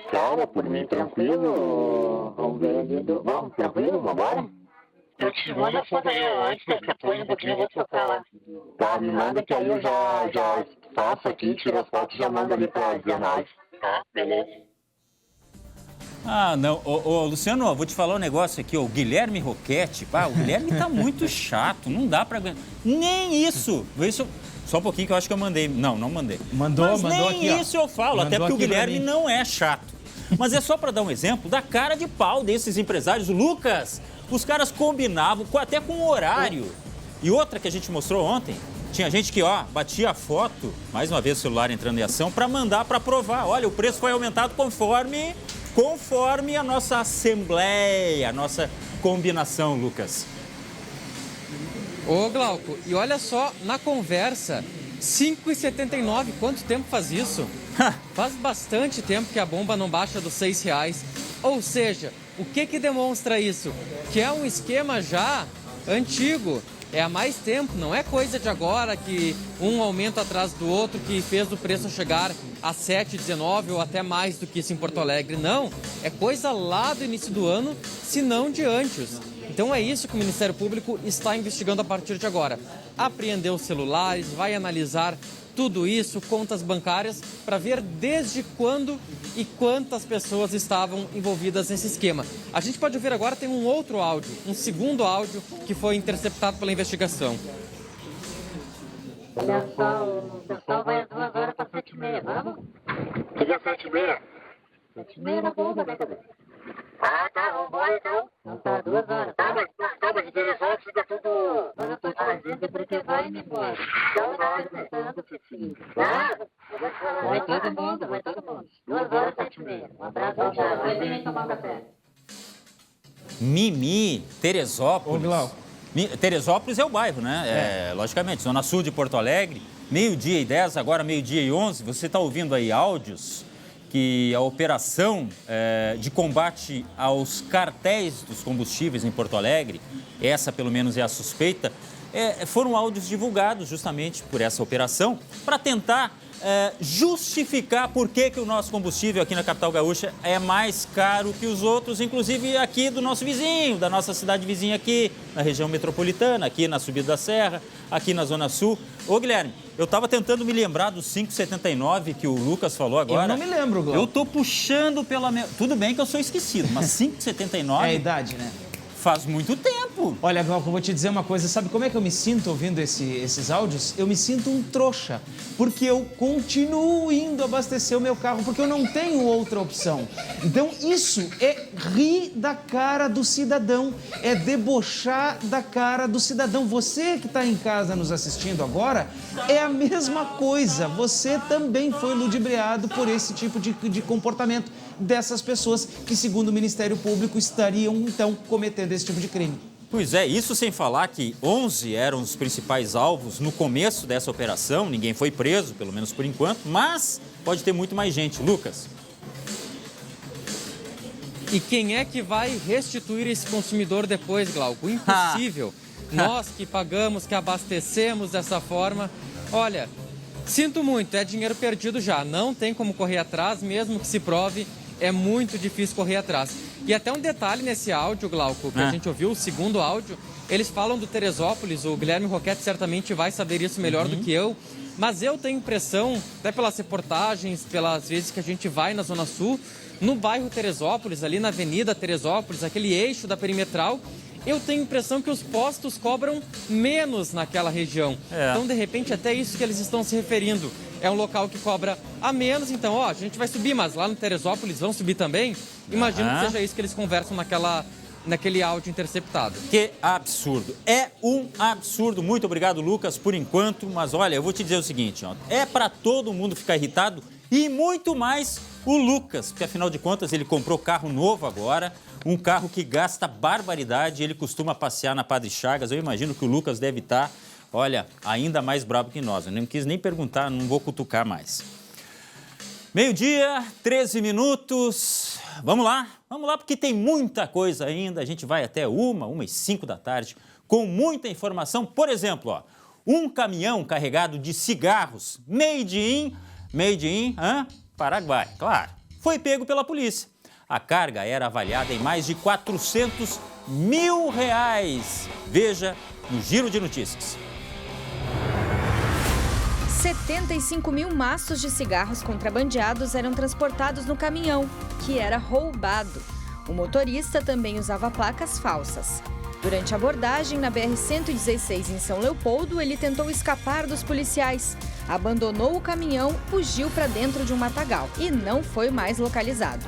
Calma, por mim, tranquilo. Vamos ver, vamos, tranquilo, vambora? Eu te mando a foto aí antes, né, que eu tô indo um pouquinho, eu vou trocar lá. Tá, me manda que aí eu já faço aqui, tiro as fotos e já mando ali pra dizer mais. Tá, beleza. Não. Luciano, vou te falar um negócio aqui, o Guilherme Roquette, o Guilherme tá muito chato, não dá pra aguentar. Nem isso. Só um pouquinho que eu acho que eu mandei. Não mandei. Mandou nem aqui, ó. Isso eu falo, Mandou até porque o Guilherme mim. não é chato. Mas é só para dar um exemplo da cara de pau desses empresários. Lucas, os caras combinavam até com o horário. E outra que a gente mostrou ontem, tinha gente que, batia a foto, mais uma vez o celular entrando em ação, para mandar para provar. Olha, o preço foi aumentado conforme a nossa assembleia, a nossa combinação, Lucas. Ô Glauco, e olha só, na conversa, 5,79, quanto tempo faz isso? Faz bastante tempo que a bomba não baixa dos R$6. Ou seja, o que demonstra isso? Que é um esquema já antigo, é há mais tempo, não é coisa de agora que um aumento atrás do outro que fez o preço chegar a 7,19 ou até mais do que isso em Porto Alegre. Não, é coisa lá do início do ano, se não de antes. Então é isso que o Ministério Público está investigando a partir de agora. Apreender os celulares, vai analisar tudo isso, contas bancárias, para ver desde quando e quantas pessoas estavam envolvidas nesse esquema. A gente pode ouvir agora, tem um outro áudio, um segundo áudio que foi interceptado pela investigação. Olha só, o pessoal vai às 2 horas para 7h30, vamos? Chega às 7h30? 7h30 na bomba, né, cabeça? Tá, vambora então. Não tá 2 horas. Tá, mas de resolve, fica tudo... Mas eu tô fazendo porque vai me embora. Então nós pensando que sim. Tá? Vai todo mundo. 2 horas, 7h30. Um abraço, tchau. Vai vir tomar um café. Mimi, Teresópolis. Ô, Glauco. Teresópolis é o bairro, né? Logicamente, Zona Sul de Porto Alegre, 12h10, agora 12h11. Você está ouvindo aí áudios que a operação de combate aos cartéis dos combustíveis em Porto Alegre, essa pelo menos é a suspeita, foram áudios divulgados justamente por essa operação para tentar justificar por que o nosso combustível aqui na capital gaúcha é mais caro que os outros, inclusive aqui do nosso vizinho, da nossa cidade vizinha aqui, na região metropolitana, aqui na subida da Serra, aqui na Zona Sul. Ô, Guilherme, eu estava tentando me lembrar dos 5,79 que o Lucas falou agora. Eu não me lembro, Glauco. Eu estou puxando pela... Tudo bem que eu sou esquecido, mas 5,79... É a idade, né? Faz muito tempo. Olha, Glauco, eu vou te dizer uma coisa. Sabe como é que eu me sinto ouvindo esses áudios? Eu me sinto um trouxa, porque eu continuo indo abastecer o meu carro, porque eu não tenho outra opção. Então, isso é rir da cara do cidadão, é debochar da cara do cidadão. Você que está em casa nos assistindo agora, é a mesma coisa. Você também foi ludibriado por esse tipo de comportamento dessas pessoas que, segundo o Ministério Público, estariam, então, cometendo esse tipo de crime. Pois é, isso sem falar que 11 eram os principais alvos no começo dessa operação. Ninguém foi preso, pelo menos por enquanto, mas pode ter muito mais gente. Lucas. E quem é que vai restituir esse consumidor depois, Glauco? Impossível. Nós que pagamos, que abastecemos dessa forma, olha, sinto muito, é dinheiro perdido já. Não tem como correr atrás, mesmo que se prove, é muito difícil correr atrás. E até um detalhe nesse áudio, Glauco, que a gente ouviu, o segundo áudio, eles falam do Teresópolis, o Guilherme Roquette certamente vai saber isso melhor do que eu, mas eu tenho impressão, até pelas reportagens, pelas vezes que a gente vai na Zona Sul, no bairro Teresópolis, ali na Avenida Teresópolis, aquele eixo da perimetral, eu tenho impressão que os postos cobram menos naquela região. Então, de repente, até isso que eles estão se referindo. É um local que cobra a menos, então, a gente vai subir, mas lá no Teresópolis vão subir também? Imagino que seja isso que eles conversam naquele áudio interceptado. Que absurdo. É um absurdo. Muito obrigado, Lucas, por enquanto. Mas, olha, eu vou te dizer o seguinte, é para todo mundo ficar irritado e muito mais o Lucas, porque, afinal de contas, ele comprou carro novo agora, um carro que gasta barbaridade, ele costuma passear na Padre Chagas. Eu imagino que o Lucas deve estar, olha, ainda mais brabo que nós. Eu não quis nem perguntar, não vou cutucar mais. 12h, 13 minutos. Vamos lá, porque tem muita coisa ainda. A gente vai até 1h05 da tarde, com muita informação. Por exemplo, um caminhão carregado de cigarros made in Paraguai, claro, foi pego pela polícia. A carga era avaliada em mais de R$400 mil. Veja no Giro de Notícias. 75 mil maços de cigarros contrabandeados eram transportados no caminhão, que era roubado. O motorista também usava placas falsas. Durante a abordagem na BR-116 em São Leopoldo, ele tentou escapar dos policiais. Abandonou o caminhão, fugiu para dentro de um matagal e não foi mais localizado.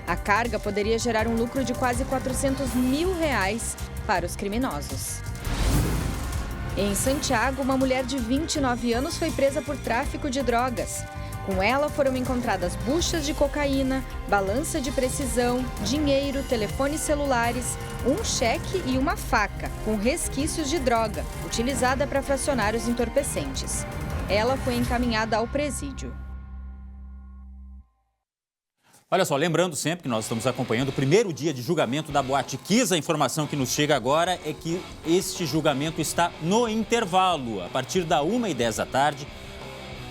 A carga poderia gerar um lucro de quase R$400 mil para os criminosos. Em Santiago, uma mulher de 29 anos foi presa por tráfico de drogas. Com ela foram encontradas buchas de cocaína, balança de precisão, dinheiro, telefones celulares, um cheque e uma faca com resquícios de droga, utilizada para fracionar os entorpecentes. Ela foi encaminhada ao presídio. Olha só, lembrando sempre que nós estamos acompanhando o primeiro dia de julgamento da Boate Kiss. A informação que nos chega agora é que este julgamento está no intervalo. A partir da 1h10 da tarde,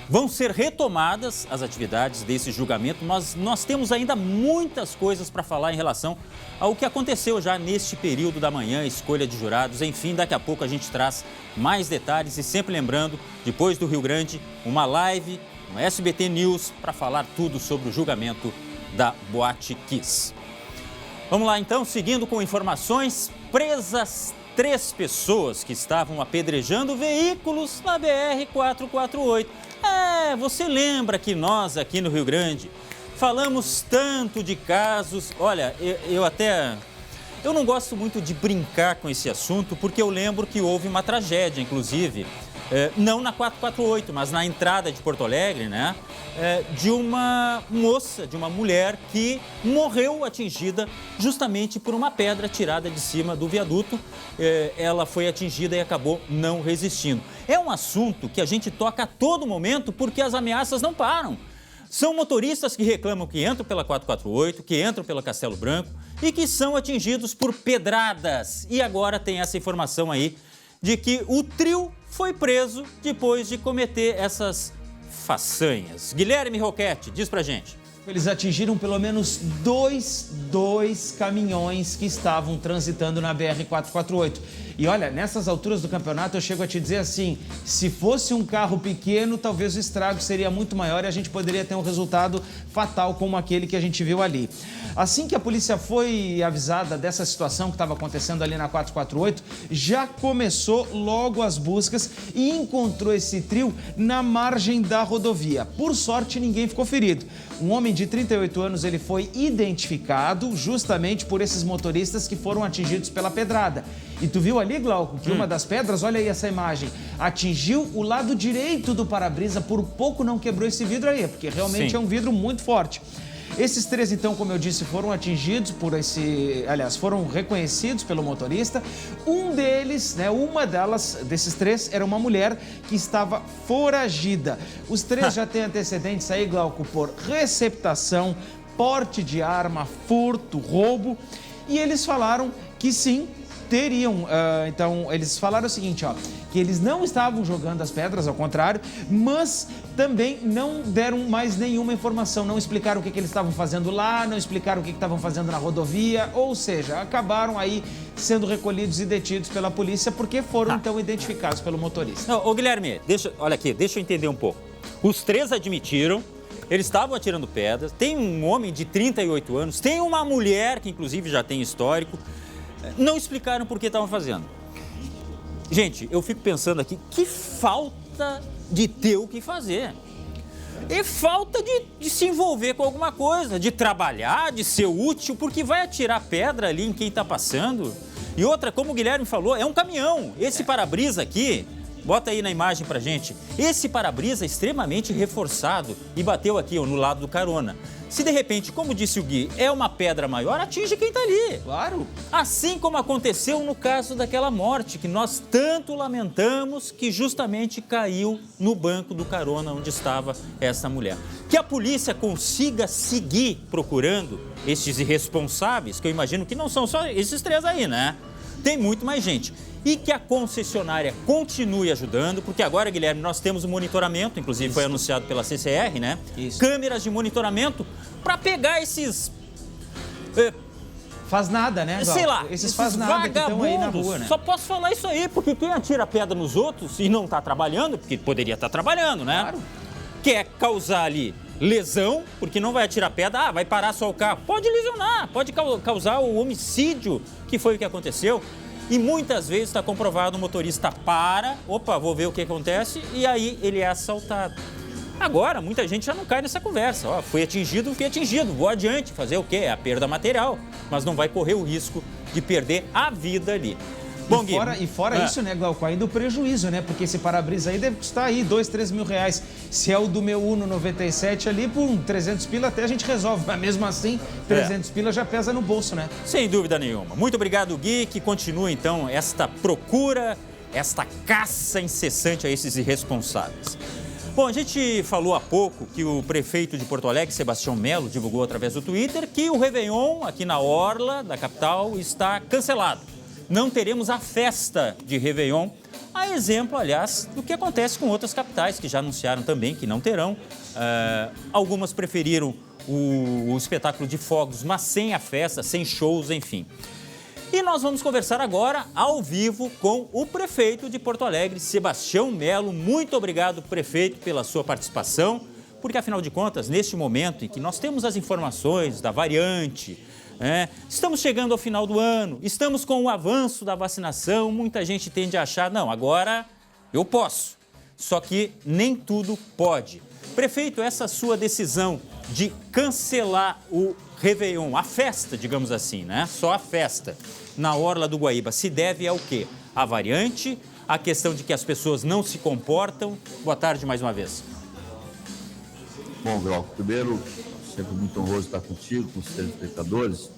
vão ser retomadas as atividades desse julgamento, mas nós temos ainda muitas coisas para falar em relação ao que aconteceu já neste período da manhã, escolha de jurados. Enfim, daqui a pouco a gente traz mais detalhes e sempre lembrando, depois do Rio Grande, uma live no SBT News para falar tudo sobre o julgamento da Boate Kiss. Vamos lá então, seguindo com informações, presas 3 pessoas que estavam apedrejando veículos na BR-448. Você lembra que nós aqui no Rio Grande falamos tanto de casos, olha, eu não gosto muito de brincar com esse assunto, porque eu lembro que houve uma tragédia, inclusive, não na 448, mas na entrada de Porto Alegre, né? de uma moça, de uma mulher que morreu atingida justamente por uma pedra tirada de cima do viaduto. Ela foi atingida e acabou não resistindo. É um assunto que a gente toca a todo momento porque as ameaças não param. São motoristas que reclamam que entram pela 448, que entram pela Castelo Branco e que são atingidos por pedradas. E agora tem essa informação aí de que o trio foi preso depois de cometer essas façanhas. Guilherme Roquette, diz pra gente. Eles atingiram pelo menos dois caminhões que estavam transitando na BR-448. E olha, nessas alturas do campeonato eu chego a te dizer assim, se fosse um carro pequeno, talvez o estrago seria muito maior e a gente poderia ter um resultado fatal como aquele que a gente viu ali. Assim que a polícia foi avisada dessa situação que estava acontecendo ali na 448, já começou logo as buscas e encontrou esse trio na margem da rodovia. Por sorte, ninguém ficou ferido. Um homem de 38 anos, ele foi identificado justamente por esses motoristas que foram atingidos pela pedrada. E tu viu ali, Glauco, que uma das pedras, olha aí essa imagem, atingiu o lado direito do para-brisa, por pouco não quebrou esse vidro aí, porque realmente é um vidro muito forte. Esses três, então, como eu disse, foram atingidos por foram reconhecidos pelo motorista. Um deles, uma desses três, era uma mulher que estava foragida. Os três já têm antecedentes aí, Glauco, por receptação, porte de arma, furto, roubo. E eles falaram que sim, teriam, então, eles falaram o seguinte, que eles não estavam jogando as pedras, ao contrário, mas também não deram mais nenhuma informação, não explicaram o que eles estavam fazendo lá, não explicaram o que estavam fazendo na rodovia, ou seja, acabaram aí sendo recolhidos e detidos pela polícia porque foram, então, identificados pelo motorista. Não, ô Guilherme, olha aqui, deixa eu entender um pouco. Os três admitiram, eles estavam atirando pedras, tem um homem de 38 anos, tem uma mulher que, inclusive, já tem histórico. Não explicaram por que estavam fazendo. Gente, eu fico pensando aqui, que falta de ter o que fazer. E falta de se envolver com alguma coisa, de trabalhar, de ser útil, porque vai atirar pedra ali em quem está passando. E outra, como o Guilherme falou, é um caminhão. Esse para-brisa aqui, bota aí na imagem pra gente, esse para-brisa é extremamente reforçado e bateu aqui no lado do carona. Se de repente, como disse o Gui, é uma pedra maior, atinge quem tá ali. Claro. Assim como aconteceu no caso daquela morte, que nós tanto lamentamos, que justamente caiu no banco do carona onde estava essa mulher. Que a polícia consiga seguir procurando esses irresponsáveis, que eu imagino que não são só esses três aí, né? Tem muito mais gente. E que a concessionária continue ajudando, porque agora, Guilherme, nós temos um monitoramento, inclusive foi anunciado pela CCR, né? Câmeras de monitoramento para pegar esses... Faz nada, né, Glauco? Sei lá, esses faz nada que estão aí na rua, né? Só posso falar isso aí, porque quem atira pedra nos outros e não está trabalhando, porque poderia estar trabalhando, né? Claro. Quer causar ali lesão, porque não vai atirar pedra, vai parar só o carro. Pode lesionar, pode causar o homicídio, que foi o que aconteceu. E muitas vezes está comprovado, o motorista para, vou ver o que acontece, e aí ele é assaltado. Agora, muita gente já não cai nessa conversa. Fui atingido, vou adiante. Fazer o quê? É a perda material, mas não vai correr o risco de perder a vida ali. Bom, e fora isso, né, Glauco, ainda o prejuízo, né? Porque esse para-brisa aí deve custar aí 2, 3 mil reais. Se é o do meu Uno 97 ali, por 300 pila até a gente resolve. Mas mesmo assim, 300 pila já pesa no bolso, né? Sem dúvida nenhuma. Muito obrigado, Gui, que continua então esta procura, esta caça incessante a esses irresponsáveis. Bom, a gente falou há pouco que o prefeito de Porto Alegre, Sebastião Melo, divulgou através do Twitter que o Réveillon aqui na orla da capital está cancelado. Não teremos a festa de Réveillon, a exemplo, aliás, do que acontece com outras capitais que já anunciaram também que não terão. Algumas preferiram o espetáculo de fogos, mas sem a festa, sem shows, enfim. E nós vamos conversar agora, ao vivo, com o prefeito de Porto Alegre, Sebastião Melo. Muito obrigado, prefeito, pela sua participação, porque, afinal de contas, neste momento em que nós temos as informações da variante, estamos chegando ao final do ano, estamos com o avanço da vacinação, muita gente tende a achar, não, agora eu posso, só que nem tudo pode. Prefeito, essa sua decisão de cancelar o Réveillon, a festa, digamos assim, né? Só a festa na Orla do Guaíba, se deve ao quê? A variante, a questão de que as pessoas não se comportam. Boa tarde mais uma vez. Bom, Glauco, primeiro, sempre muito honroso estar contigo, com os telespectadores.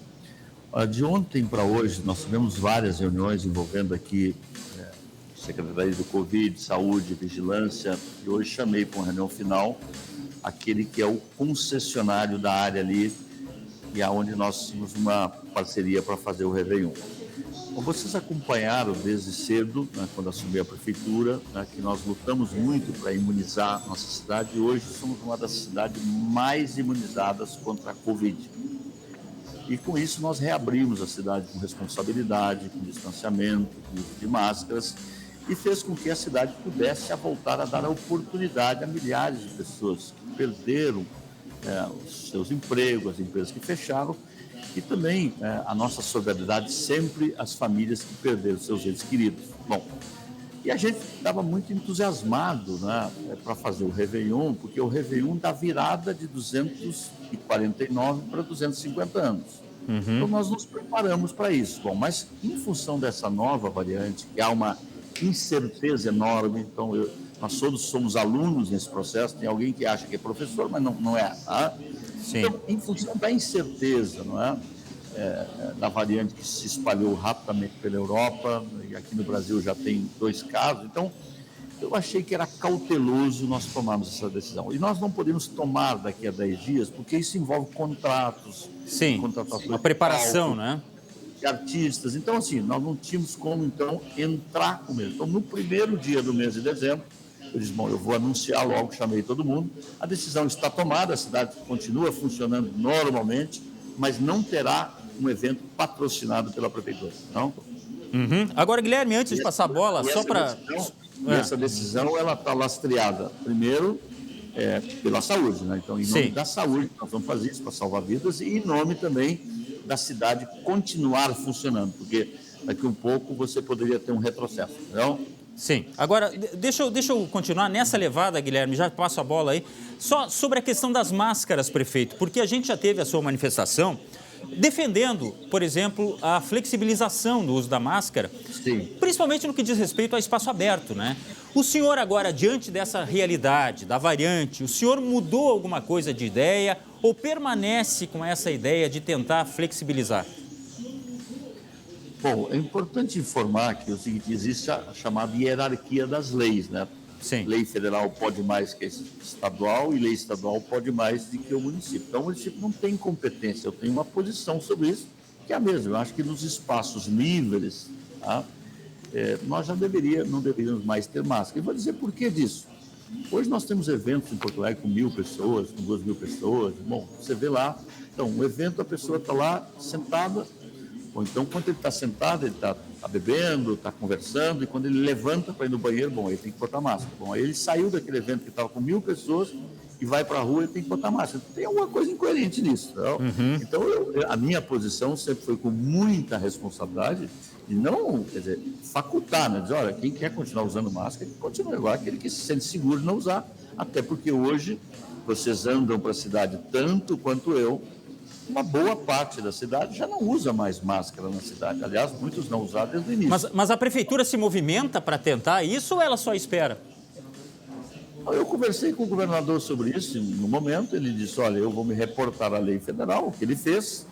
De ontem para hoje, nós tivemos várias reuniões envolvendo aqui Secretaria do Covid, Saúde, Vigilância, e hoje chamei para uma reunião final aquele que é o concessionário da área ali, e é onde nós tínhamos uma parceria para fazer o Réveillon. Bom, vocês acompanharam desde cedo, né, quando assumi a prefeitura, né, que nós lutamos muito para imunizar nossa cidade, e hoje somos uma das cidades mais imunizadas contra a Covid. E com isso nós reabrimos a cidade com responsabilidade, com distanciamento, com uso de máscaras, e fez com que a cidade pudesse voltar a dar a oportunidade a milhares de pessoas que perderam os seus empregos, as empresas que fecharam, e também a nossa solidariedade sempre às famílias que perderam seus entes queridos. Bom, e a gente estava muito entusiasmado, né, para fazer o Réveillon, porque o Réveillon dá virada de 249 para 250 anos. Então nós nos preparamos para isso. Bom, mas em função dessa nova variante, que há uma incerteza enorme, então nós todos somos alunos nesse processo, tem alguém que acha que é professor, mas não é. Tá? Sim. Então, em função da incerteza, não é? Da variante que se espalhou rapidamente pela Europa, e aqui no Brasil já tem 2 casos, então eu achei que era cauteloso nós tomarmos essa decisão. E nós não podemos tomar daqui a 10 dias, porque isso envolve contratos. Sim, uma preparação, né? De artistas. Então, assim, nós não tínhamos como, então, entrar com medo. Então, no primeiro dia do mês de dezembro, eu disse, bom, eu vou anunciar logo, chamei todo mundo. A decisão está tomada, a cidade continua funcionando normalmente, mas não terá um evento patrocinado pela prefeitura, não? Agora, Guilherme, antes de passar a bola, só para... Essa decisão, ela está lastreada, primeiro, pela saúde, né? Então, em nome da saúde, nós vamos fazer isso para salvar vidas, e em nome também da cidade continuar funcionando, porque daqui a um pouco você poderia ter um retrocesso, não? Sim. Agora, deixa eu continuar nessa levada, Guilherme, já passo a bola aí. Só sobre a questão das máscaras, prefeito, porque a gente já teve a sua manifestação defendendo, por exemplo, a flexibilização do uso da máscara, principalmente no que diz respeito ao espaço aberto, né? O senhor agora, diante dessa realidade, da variante, o senhor mudou alguma coisa de ideia ou permanece com essa ideia de tentar flexibilizar? Bom, é importante informar que o seguinte, existe a chamada hierarquia das leis, né? Sim. Lei federal pode mais que a estadual e lei estadual pode mais do que o município. Então, o município não tem competência. Eu tenho uma posição sobre isso, que é a mesma. Eu acho que nos espaços livres, tá? Nós já não deveríamos mais ter máscara. E vou dizer por que disso. Hoje nós temos eventos em Porto Alegre com 1.000 pessoas, com 2.000 pessoas. Bom, você vê lá. Então, um evento, a pessoa está lá sentada. Ou então, quando ele está sentado, ele está bebendo, está conversando, e quando ele levanta para ir no banheiro, bom, ele tem que botar máscara. Bom, aí ele saiu daquele evento que estava com 1.000 pessoas e vai para a rua, ele tem que botar máscara. Tem alguma coisa incoerente nisso. Não? Então, a minha posição sempre foi com muita responsabilidade e não, quer dizer, facultar, né? Dizer, olha, quem quer continuar usando máscara, que continue. Agora, aquele que se sente seguro de não usar, até porque hoje vocês andam para a cidade tanto quanto eu. Uma boa parte da cidade já não usa mais máscara na cidade. Aliás, muitos não usaram desde o início. Mas a prefeitura se movimenta para tentar isso ou ela só espera? Eu conversei com o governador sobre isso no momento. Ele disse, olha, eu vou me reportar à lei federal, o que ele fez.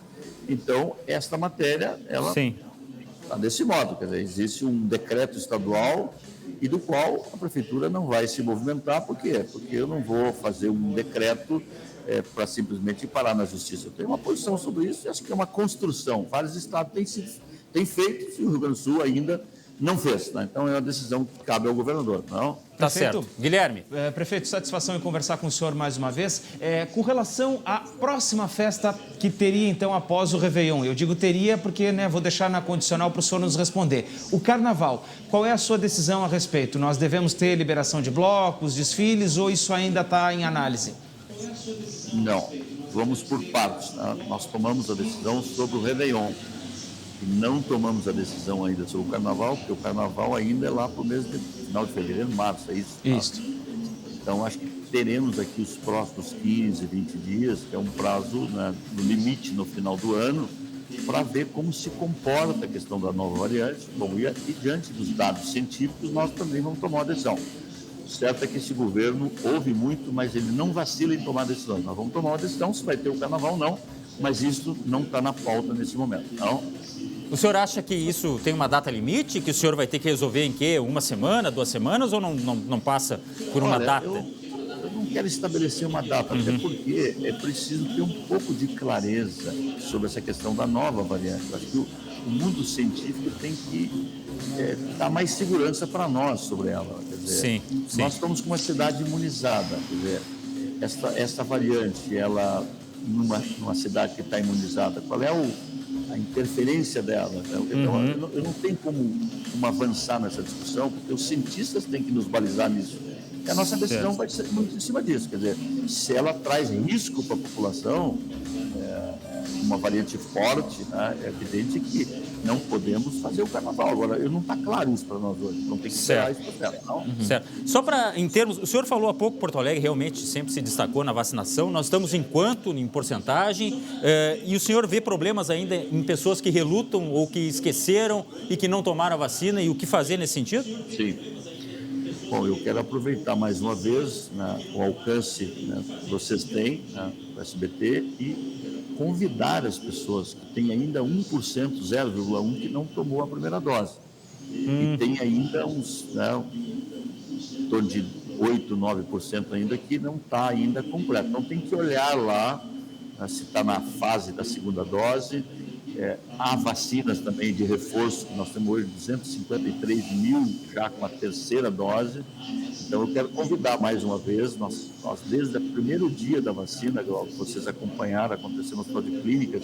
Então, esta matéria, ela está desse modo. Quer dizer, existe um decreto estadual e do qual a prefeitura não vai se movimentar. Por quê? Porque eu não vou fazer um decreto para simplesmente parar na justiça. Eu tenho uma posição sobre isso e acho que é uma construção. Vários estados têm feito e o Rio Grande do Sul ainda não fez. Né? Então, é uma decisão que cabe ao governador. Não? Tá certo. Guilherme. Prefeito, satisfação em conversar com o senhor mais uma vez. Com relação à próxima festa que teria, então, após o Réveillon. Eu digo teria porque, né, vou deixar na condicional para o senhor nos responder. O Carnaval, qual é a sua decisão a respeito? Nós devemos ter liberação de blocos, desfiles ou isso ainda está em análise? Não, vamos por partes. Né? Nós tomamos a decisão sobre o Réveillon e não tomamos a decisão ainda sobre o Carnaval, porque o Carnaval ainda é lá para o mês de final de fevereiro, março, é isso? Isso. Então, acho que teremos aqui os próximos 15, 20 dias, que é um prazo, né, no limite no final do ano, para ver como se comporta a questão da nova variante. Bom, e diante dos dados científicos, nós também vamos tomar uma decisão. O certo é que esse governo ouve muito, mas ele não vacila em tomar decisões. Nós vamos tomar uma decisão, se vai ter o carnaval ou não, mas isso não está na pauta nesse momento. Não. O senhor acha que isso tem uma data limite, que o senhor vai ter que resolver em quê? 1 semana, 2 semanas, ou não passa por uma data? Eu não quero estabelecer uma data, até porque é preciso ter um pouco de clareza sobre essa questão da nova variante. Eu acho que o mundo científico tem que dar mais segurança para nós sobre ela. Quer dizer, nós estamos com uma cidade imunizada. Quer dizer, esta variante, ela numa cidade que está imunizada, qual é a interferência dela? Então, eu não tenho como avançar nessa discussão, porque os cientistas têm que nos balizar nisso. E a nossa decisão vai ser muito em cima disso. Quer dizer, se ela traz risco para a população, uma variante forte, né, é evidente que não podemos fazer o carnaval. Agora, não está claro isso para nós hoje. Não tem que esperar isso para ela, não? Certo. Só para, em termos, o senhor falou há pouco, Porto Alegre realmente sempre se destacou na vacinação. Nós estamos em quanto, em porcentagem? E o senhor vê problemas ainda em pessoas que relutam ou que esqueceram e que não tomaram a vacina, e o que fazer nesse sentido? Sim. Bom, eu quero aproveitar mais uma vez, né, o alcance, né, que vocês têm, né, do SBT, e convidar as pessoas que têm ainda 1%, 0,1%, que não tomou a primeira dose. E tem ainda em torno de 8%, 9% ainda que não está ainda completo. Então tem que olhar lá, né, se está na fase da segunda dose. Há vacinas também de reforço, nós temos hoje 253 mil já com a terceira dose. Então eu quero convidar mais uma vez, nós desde o primeiro dia da vacina, vocês acompanharam, aconteceu nas policlínicas,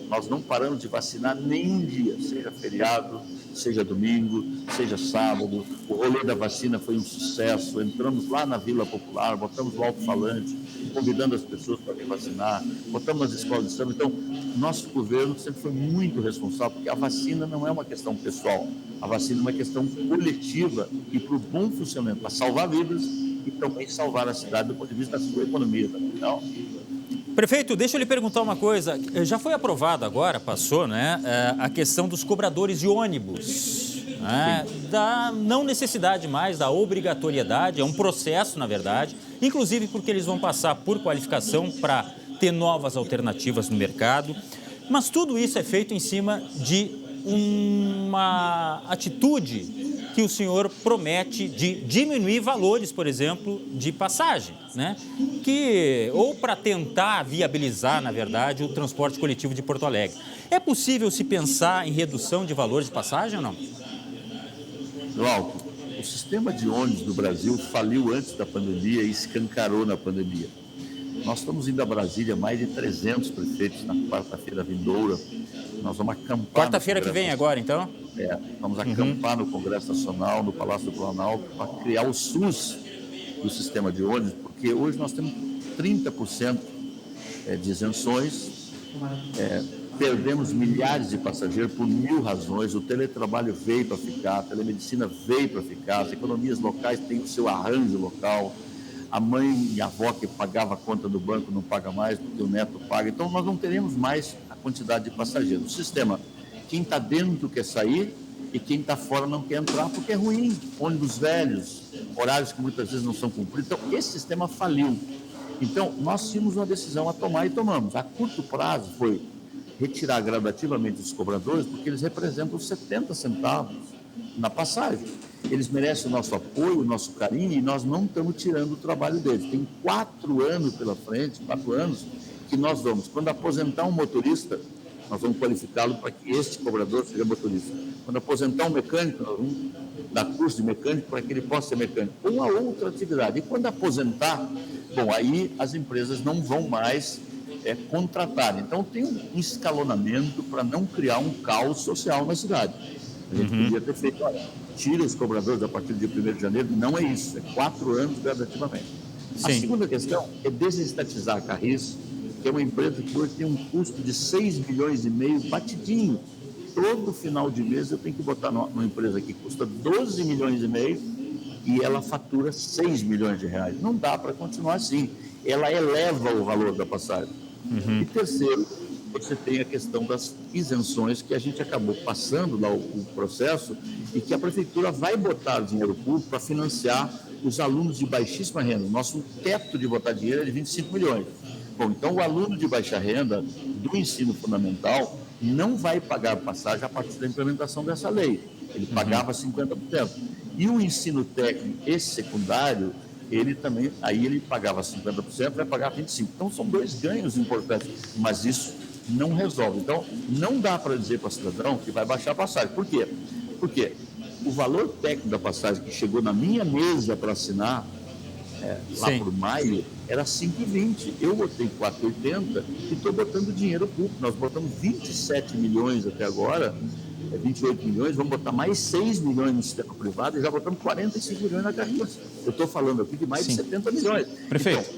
nós não paramos de vacinar nenhum dia, seja feriado, seja domingo, seja sábado. O rolê da vacina foi um sucesso, entramos lá na Vila Popular, botamos o alto-falante, convidando as pessoas para vir vacinar, botamos nas escolas de samba. Então, nosso governo sempre foi muito responsável, porque a vacina não é uma questão pessoal, a vacina é uma questão coletiva e para o bom funcionamento, para salvar vidas e também salvar a cidade do ponto de vista da sua economia. Não? Prefeito, deixa eu lhe perguntar uma coisa. Já foi aprovado agora, passou, né, a questão dos cobradores de ônibus, né, da não necessidade mais, da obrigatoriedade, é um processo, na verdade, inclusive porque eles vão passar por qualificação para ter novas alternativas no mercado, mas tudo isso é feito em cima de uma atitude que o senhor promete de diminuir valores, por exemplo, de passagem, né? Ou para tentar viabilizar, na verdade, o transporte coletivo de Porto Alegre. É possível se pensar em redução de valores de passagem ou não? Glauco, o sistema de ônibus do Brasil faliu antes da pandemia e escancarou na pandemia. Nós estamos indo a Brasília, mais de 300 prefeitos na quarta-feira vindoura. Nós vamos acampar... Quarta-feira que vem agora, então? Vamos acampar no Congresso Nacional, no Palácio do Planalto, para criar o SUS do sistema de ônibus, porque hoje nós temos 30% de isenções, perdemos milhares de passageiros por 1000 razões, o teletrabalho veio para ficar, a telemedicina veio para ficar, as economias locais têm o seu arranjo local, a mãe e a avó que pagava a conta do banco não paga mais, porque o neto paga, então nós não teremos mais a quantidade de passageiros. O sistema, quem está dentro quer sair e quem está fora não quer entrar, porque é ruim, ônibus velhos, horários que muitas vezes não são cumpridos, então esse sistema faliu. Então nós tínhamos uma decisão a tomar e tomamos. A curto prazo foi retirar gradativamente os cobradores, porque eles representam 70 centavos na passagem. Eles merecem o nosso apoio, o nosso carinho, e nós não estamos tirando o trabalho deles. Tem 4 anos pela frente, 4 anos, que nós vamos. Quando aposentar um motorista, nós vamos qualificá-lo para que este cobrador seja motorista. Quando aposentar um mecânico, nós vamos dar curso de mecânico para que ele possa ser mecânico. Ou uma outra atividade. E quando aposentar, bom, aí as empresas não vão mais contratar. Então tem um escalonamento para não criar um caos social na cidade. A gente podia ter feito, olha, tira os cobradores a partir do dia 1º de janeiro. Não é isso, é 4 anos gradativamente. Sim. A segunda questão é desestatizar a Carris, que é uma empresa que hoje tem um custo de 6,5 milhões batidinho. Todo final de mês eu tenho que botar numa empresa que custa 12,5 milhões e ela fatura 6 milhões de reais. Não dá para continuar assim. Ela eleva o valor da passagem. E terceiro, você tem a questão das isenções, que a gente acabou passando lá o processo e que a prefeitura vai botar dinheiro público para financiar os alunos de baixíssima renda. Nosso teto de botar dinheiro é de 25 milhões. Bom, então o aluno de baixa renda do ensino fundamental não vai pagar passagem a partir da implementação dessa lei. Ele pagava 50%. E o ensino técnico e secundário, ele também, aí ele pagava 50%, vai pagar 25%. Então são dois ganhos importantes, mas isso não resolve. Então não dá para dizer para o cidadão que vai baixar a passagem. Por quê? Porque o valor técnico da passagem que chegou na minha mesa para assinar, lá por maio, era 5,20. Eu botei 4,80 e estou botando dinheiro público. Nós botamos 27 milhões até agora, 28 milhões, vamos botar mais 6 milhões no sistema privado e já botamos 45 milhões na Carris. Eu estou falando aqui de mais de 70 milhões. Prefeito.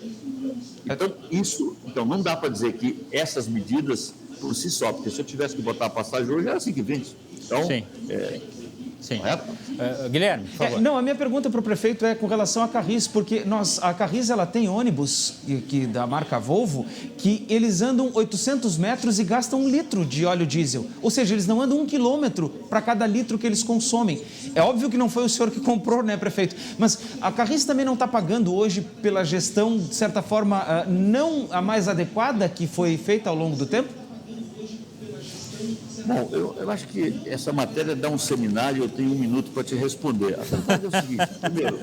Então não dá para dizer que essas medidas por si só, porque se eu tivesse que botar a passagem hoje era 5,20. Então, Sim. Guilherme, por favor. Não, a minha pergunta para o prefeito é com relação à Carris, porque a Carris ela tem ônibus da marca Volvo que eles andam 800 metros e gastam 1 litro de óleo diesel. Ou seja, eles não andam 1 quilômetro para cada litro que eles consomem. É óbvio que não foi o senhor que comprou, né, prefeito? Mas a Carris também não está pagando hoje pela gestão, de certa forma, não a mais adequada que foi feita ao longo do tempo? Bom, eu acho que essa matéria dá um seminário e eu tenho 1 minuto para te responder. A verdade é o seguinte, primeiro,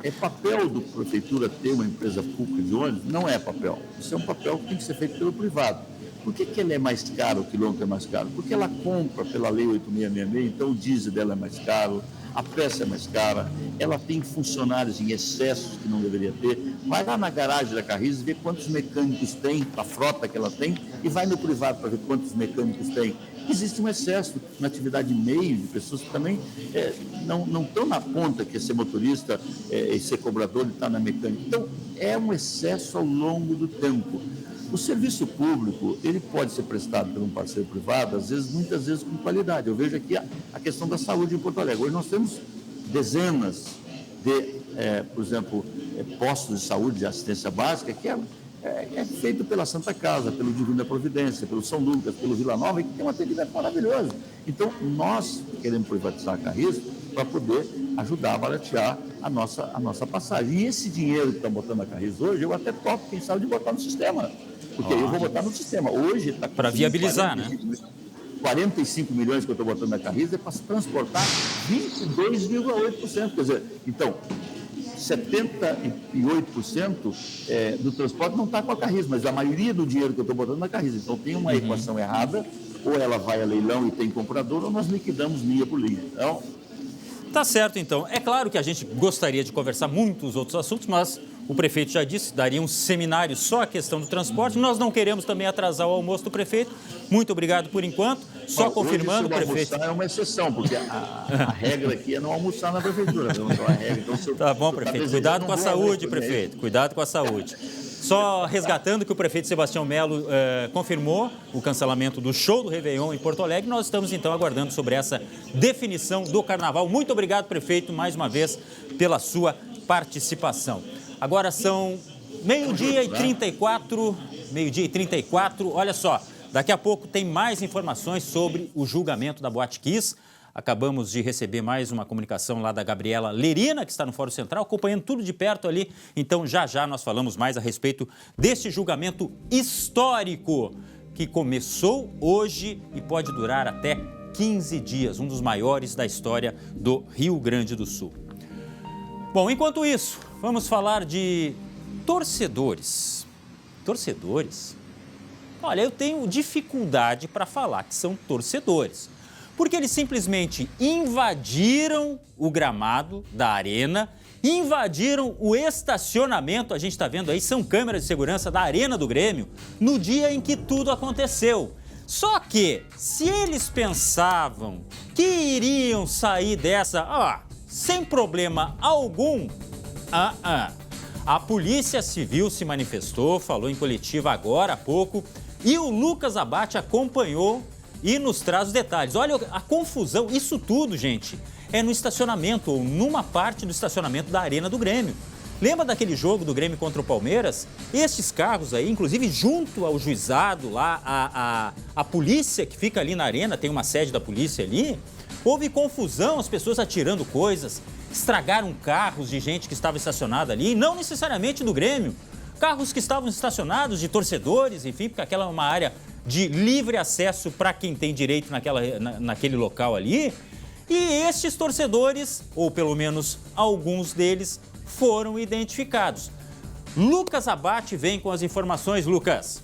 é papel da prefeitura ter uma empresa pública de ônibus? Não é papel. Isso é um papel que tem que ser feito pelo privado. Por que ela é mais cara, o quilômetro é mais caro? Porque ela compra pela lei 8666, então o diesel dela é mais caro, a peça é mais cara, ela tem funcionários em excessos que não deveria ter. Vai lá na garagem da Carris e vê quantos mecânicos tem, a frota que ela tem, e vai no privado para ver quantos mecânicos tem. Existe um excesso na atividade meio de pessoas que também não estão na ponta, que é ser motorista e ser cobrador e estar na mecânica. Então, é um excesso ao longo do tempo. O serviço público, ele pode ser prestado por um parceiro privado, muitas vezes com qualidade. Eu vejo aqui a questão da saúde em Porto Alegre. Hoje nós temos dezenas de, por exemplo, postos de saúde de assistência básica que é feito pela Santa Casa, pelo Divina Providência, pelo São Lucas, pelo Vila Nova, e que tem um atendimento maravilhoso. Então, nós queremos privatizar a Carris para poder ajudar a baratear a nossa passagem. E esse dinheiro que estão botando na Carris hoje, eu até topo, quem sabe, de botar no sistema. Porque eu vou botar no sistema. Hoje está para viabilizar, 45 milhões que eu estou botando na Carris é para transportar 22,8%. Quer dizer, então, 78% do transporte não está com a Carris, mas a maioria do dinheiro que eu estou botando na Carris. Então, tem uma equação errada, ou ela vai a leilão e tem comprador, ou nós liquidamos linha por linha. Então, tá certo, então. É claro que a gente gostaria de conversar muitos outros assuntos, mas o prefeito já disse, daria um seminário só a questão do transporte. Nós não queremos também atrasar o almoço do prefeito. Muito obrigado por enquanto. Só confirmando, prefeito. É uma exceção, porque a regra aqui é não almoçar na prefeitura. Então, a regra, então, tá bom, prefeito. Cuidado com a saúde, prefeito. Cuidado com a saúde. Só resgatando que o prefeito Sebastião Melo confirmou o cancelamento do show do Réveillon em Porto Alegre. Nós estamos, então, aguardando sobre essa definição do carnaval. Muito obrigado, prefeito, mais uma vez, pela sua participação. Agora são meio-dia e 34. Olha só, daqui a pouco tem mais informações sobre o julgamento da Boate Kiss. Acabamos de receber mais uma comunicação lá da Gabriela Lerina, que está no Fórum Central, acompanhando tudo de perto ali. Então, já nós falamos mais a respeito deste julgamento histórico que começou hoje e pode durar até 15 dias, um dos maiores da história do Rio Grande do Sul. Bom, enquanto isso, vamos falar de torcedores. Torcedores? Olha, eu tenho dificuldade para falar que são torcedores, porque eles simplesmente invadiram o gramado da arena, invadiram o estacionamento, a gente está vendo aí, são câmeras de segurança da Arena do Grêmio, no dia em que tudo aconteceu. Só que, se eles pensavam que iriam sair dessa, sem problema algum, a Polícia Civil se manifestou, falou em coletiva agora há pouco, e o Lucas Abate acompanhou e nos traz os detalhes. Olha a confusão, isso tudo, gente, é no estacionamento ou numa parte do estacionamento da Arena do Grêmio. Lembra daquele jogo do Grêmio contra o Palmeiras? Estes carros aí, inclusive junto ao juizado lá, a polícia que fica ali na arena, tem uma sede da polícia ali, houve confusão, as pessoas atirando coisas. estragaram carros de gente que estava estacionada ali, e não necessariamente do Grêmio. Carros que estavam estacionados de torcedores, enfim, porque aquela é uma área de livre acesso para quem tem direito naquele local ali. E estes torcedores, ou pelo menos alguns deles, foram identificados. Lucas Abate vem com as informações. Lucas.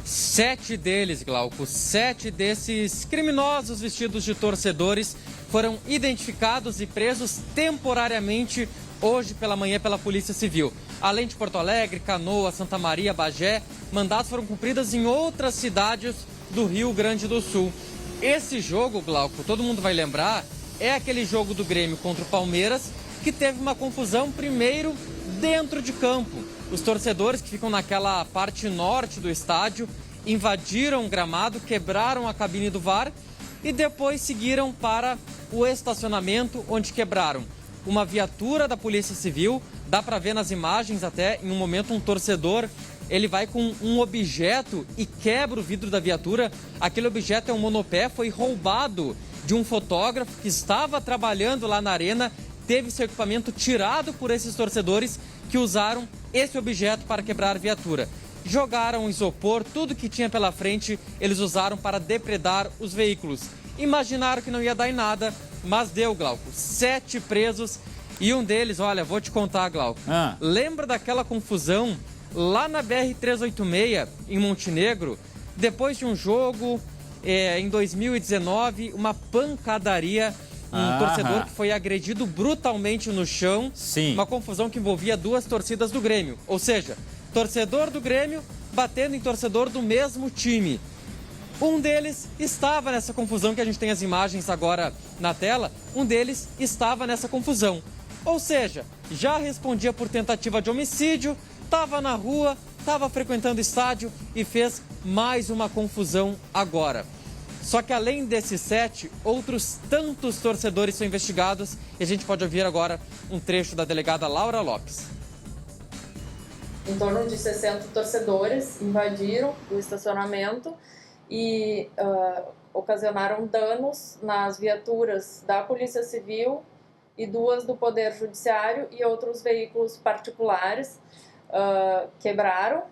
7 deles, Glauco, 7 desses criminosos vestidos de torcedores foram identificados e presos temporariamente hoje pela manhã pela Polícia Civil. Além de Porto Alegre, Canoas, Santa Maria, Bagé, mandados foram cumpridos em outras cidades do Rio Grande do Sul. Esse jogo, Glauco, todo mundo vai lembrar, é aquele jogo do Grêmio contra o Palmeiras que teve uma confusão primeiro dentro de campo. Os torcedores que ficam naquela parte norte do estádio invadiram o gramado, quebraram a cabine do VAR e depois seguiram para o estacionamento, onde quebraram uma viatura da Polícia Civil. Dá para ver nas imagens até, em um momento, um torcedor, ele vai com um objeto e quebra o vidro da viatura. Aquele objeto é um monopé, foi roubado de um fotógrafo que estava trabalhando lá na arena, teve seu equipamento tirado por esses torcedores que usaram esse objeto para quebrar a viatura. Jogaram isopor, tudo que tinha pela frente eles usaram para depredar os veículos. Imaginaram que não ia dar em nada, mas deu, Glauco. 7 presos e um deles, olha, vou te contar, Glauco. Lembra daquela confusão lá na BR-386, em Montenegro? Depois de um jogo, em 2019, uma pancadaria, um torcedor que foi agredido brutalmente no chão. Sim. Uma confusão que envolvia 2 torcidas do Grêmio. Ou seja, torcedor do Grêmio batendo em torcedor do mesmo time. Um deles estava nessa confusão, que a gente tem as imagens agora na tela. Um deles estava nessa confusão. Ou seja, já respondia por tentativa de homicídio, estava na rua, estava frequentando o estádio e fez mais uma confusão agora. Só que além desses 7, outros tantos torcedores são investigados e a gente pode ouvir agora um trecho da delegada Laura Lopes. Em torno de 60 torcedores invadiram o estacionamento e ocasionaram danos nas viaturas da Polícia Civil e 2 do Poder Judiciário e outros veículos particulares. Quebraram,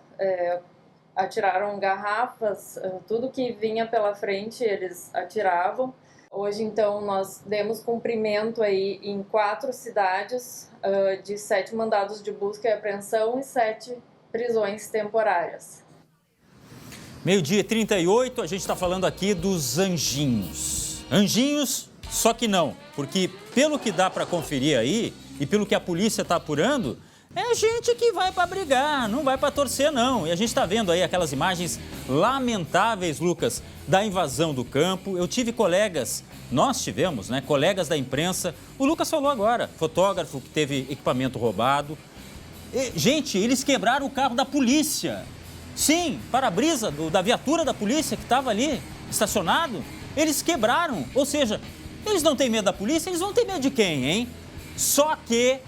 atiraram garrafas, tudo que vinha pela frente eles atiravam. Hoje, então, nós demos cumprimento aí em 4 cidades de 7 mandados de busca e apreensão e 7 prisões temporárias. 12h38, a gente está falando aqui dos anjinhos. Anjinhos, só que não, porque pelo que dá para conferir aí e pelo que a polícia está apurando, é gente que vai para brigar, não vai para torcer não. E a gente está vendo aí aquelas imagens lamentáveis, Lucas, da invasão do campo. Eu tive colegas, nós tivemos, né, colegas da imprensa. O Lucas falou agora, fotógrafo que teve equipamento roubado. Gente, eles quebraram o carro da polícia. Sim, para-brisa da viatura da polícia que estava ali, estacionado. Eles quebraram, ou seja, eles não têm medo da polícia, eles vão ter medo de quem, hein? Só que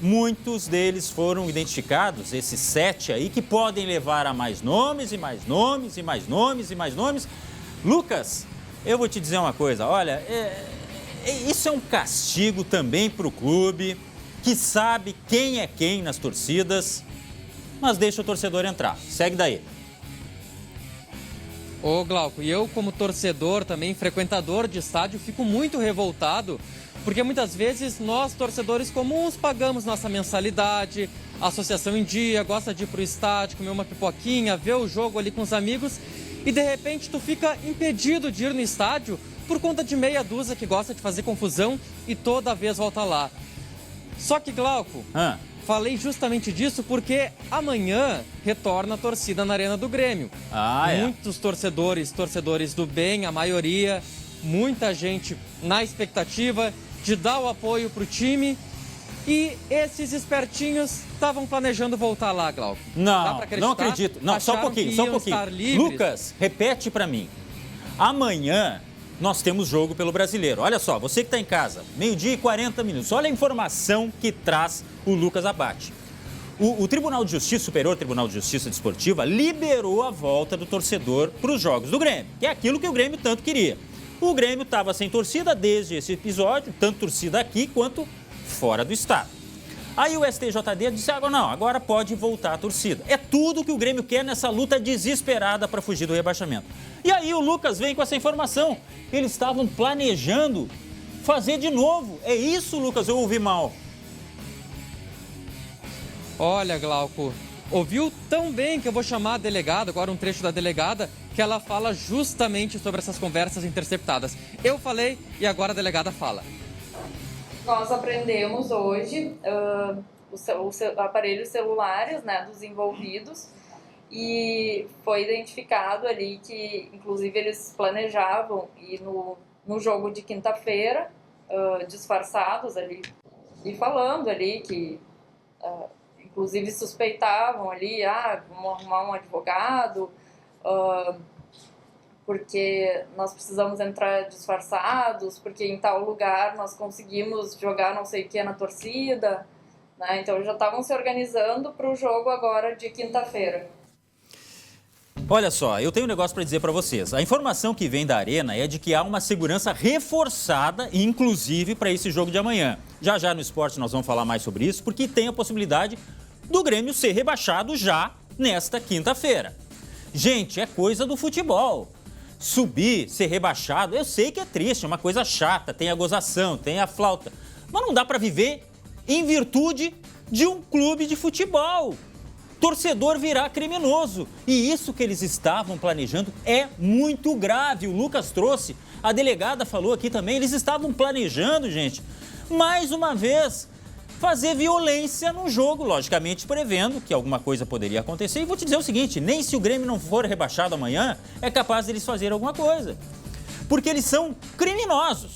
muitos deles foram identificados, esses 7 aí, que podem levar a mais nomes e mais nomes e mais nomes e mais nomes. Lucas, eu vou te dizer uma coisa, olha, isso é um castigo também para o clube, que sabe quem é quem nas torcidas, mas deixa o torcedor entrar. Segue daí. Ô Glauco, e eu como torcedor também, frequentador de estádio, fico muito revoltado, porque muitas vezes nós, torcedores comuns, pagamos nossa mensalidade, a associação em dia, gosta de ir pro estádio, comer uma pipoquinha, ver o jogo ali com os amigos, e de repente tu fica impedido de ir no estádio por conta de meia dúzia que gosta de fazer confusão e toda vez volta lá. Só que, Glauco, falei justamente disso porque amanhã retorna a torcida na Arena do Grêmio. Muitos torcedores do bem, a maioria, muita gente na expectativa de dar o apoio pro time. E esses espertinhos estavam planejando voltar lá, Glauco. Não acredito. Não, só um pouquinho. Lucas, repete para mim. Amanhã nós temos jogo pelo Brasileiro. Olha só, você que está em casa, 12h40. Olha a informação que traz o Lucas Abate. O Tribunal de Justiça, Superior Tribunal de Justiça Desportiva, liberou a volta do torcedor para os jogos do Grêmio, que é aquilo que o Grêmio tanto queria. o Grêmio estava sem torcida desde esse episódio, tanto torcida aqui quanto fora do estado. Aí o STJD disse, agora pode voltar a torcida. É tudo que o Grêmio quer nessa luta desesperada para fugir do rebaixamento. E aí o Lucas vem com essa informação. Eles estavam planejando fazer de novo. É isso, Lucas, eu ouvi mal. Olha, Glauco, ouviu tão bem que eu vou chamar a delegada, agora um trecho da delegada, que ela fala justamente sobre essas conversas interceptadas. Eu falei e agora a delegada fala. Nós aprendemos hoje os aparelhos celulares, né, dos envolvidos, e foi identificado ali que, inclusive, eles planejavam ir no jogo de quinta-feira, disfarçados ali, e falando ali que, inclusive, suspeitavam ali, vamos arrumar um advogado, porque nós precisamos entrar disfarçados, porque em tal lugar nós conseguimos jogar não sei o que na torcida, né? Então já estavam se organizando para o jogo agora de quinta-feira. Olha só, eu tenho um negócio para dizer para vocês. A informação que vem da Arena é de que há uma segurança reforçada, inclusive para esse jogo de amanhã. Já no esporte nós vamos falar mais sobre isso, porque tem a possibilidade do Grêmio ser rebaixado já nesta quinta-feira. Gente, é coisa do futebol. Subir, ser rebaixado, eu sei que é triste, é uma coisa chata, tem a gozação, tem a flauta. Mas não dá para viver em virtude de um clube de futebol. Torcedor virar criminoso. E isso que eles estavam planejando é muito grave. O Lucas trouxe, a delegada falou aqui também, eles estavam planejando, gente, mais uma vez, fazer violência no jogo, logicamente prevendo que alguma coisa poderia acontecer. E vou te dizer o seguinte, nem se o Grêmio não for rebaixado amanhã, é capaz deles fazerem alguma coisa. Porque eles são criminosos.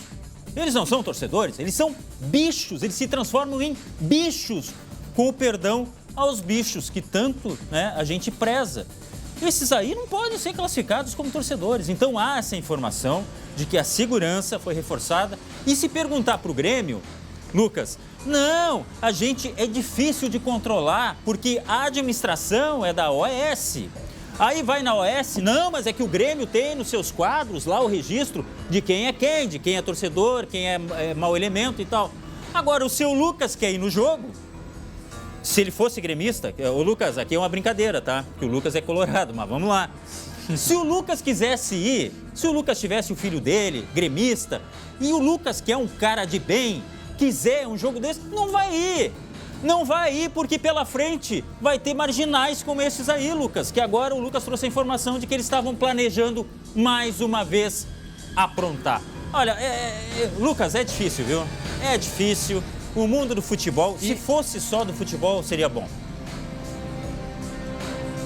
Eles não são torcedores, eles são bichos, eles se transformam em bichos, com o perdão aos bichos que tanto, né, a gente preza. Esses aí não podem ser classificados como torcedores. Então há essa informação de que a segurança foi reforçada. E se perguntar para o Grêmio, Lucas, não, a gente é difícil de controlar porque a administração é da OS. Aí vai na OS, não, mas é que o Grêmio tem nos seus quadros lá o registro de quem é torcedor, quem é mau elemento e tal. Agora, o seu Lucas quer ir no jogo, se ele fosse gremista, o Lucas, aqui é uma brincadeira, tá? Porque o Lucas é colorado, mas vamos lá. Se o Lucas quisesse ir, se o Lucas tivesse o filho dele, gremista, e o Lucas, que é um cara de bem, quiser um jogo desse, não vai ir. Não vai ir porque pela frente vai ter marginais como esses aí, Lucas, que agora o Lucas trouxe a informação de que eles estavam planejando mais uma vez aprontar. Olha, Lucas, é difícil, viu? É difícil. O mundo do futebol, se fosse só do futebol, seria bom.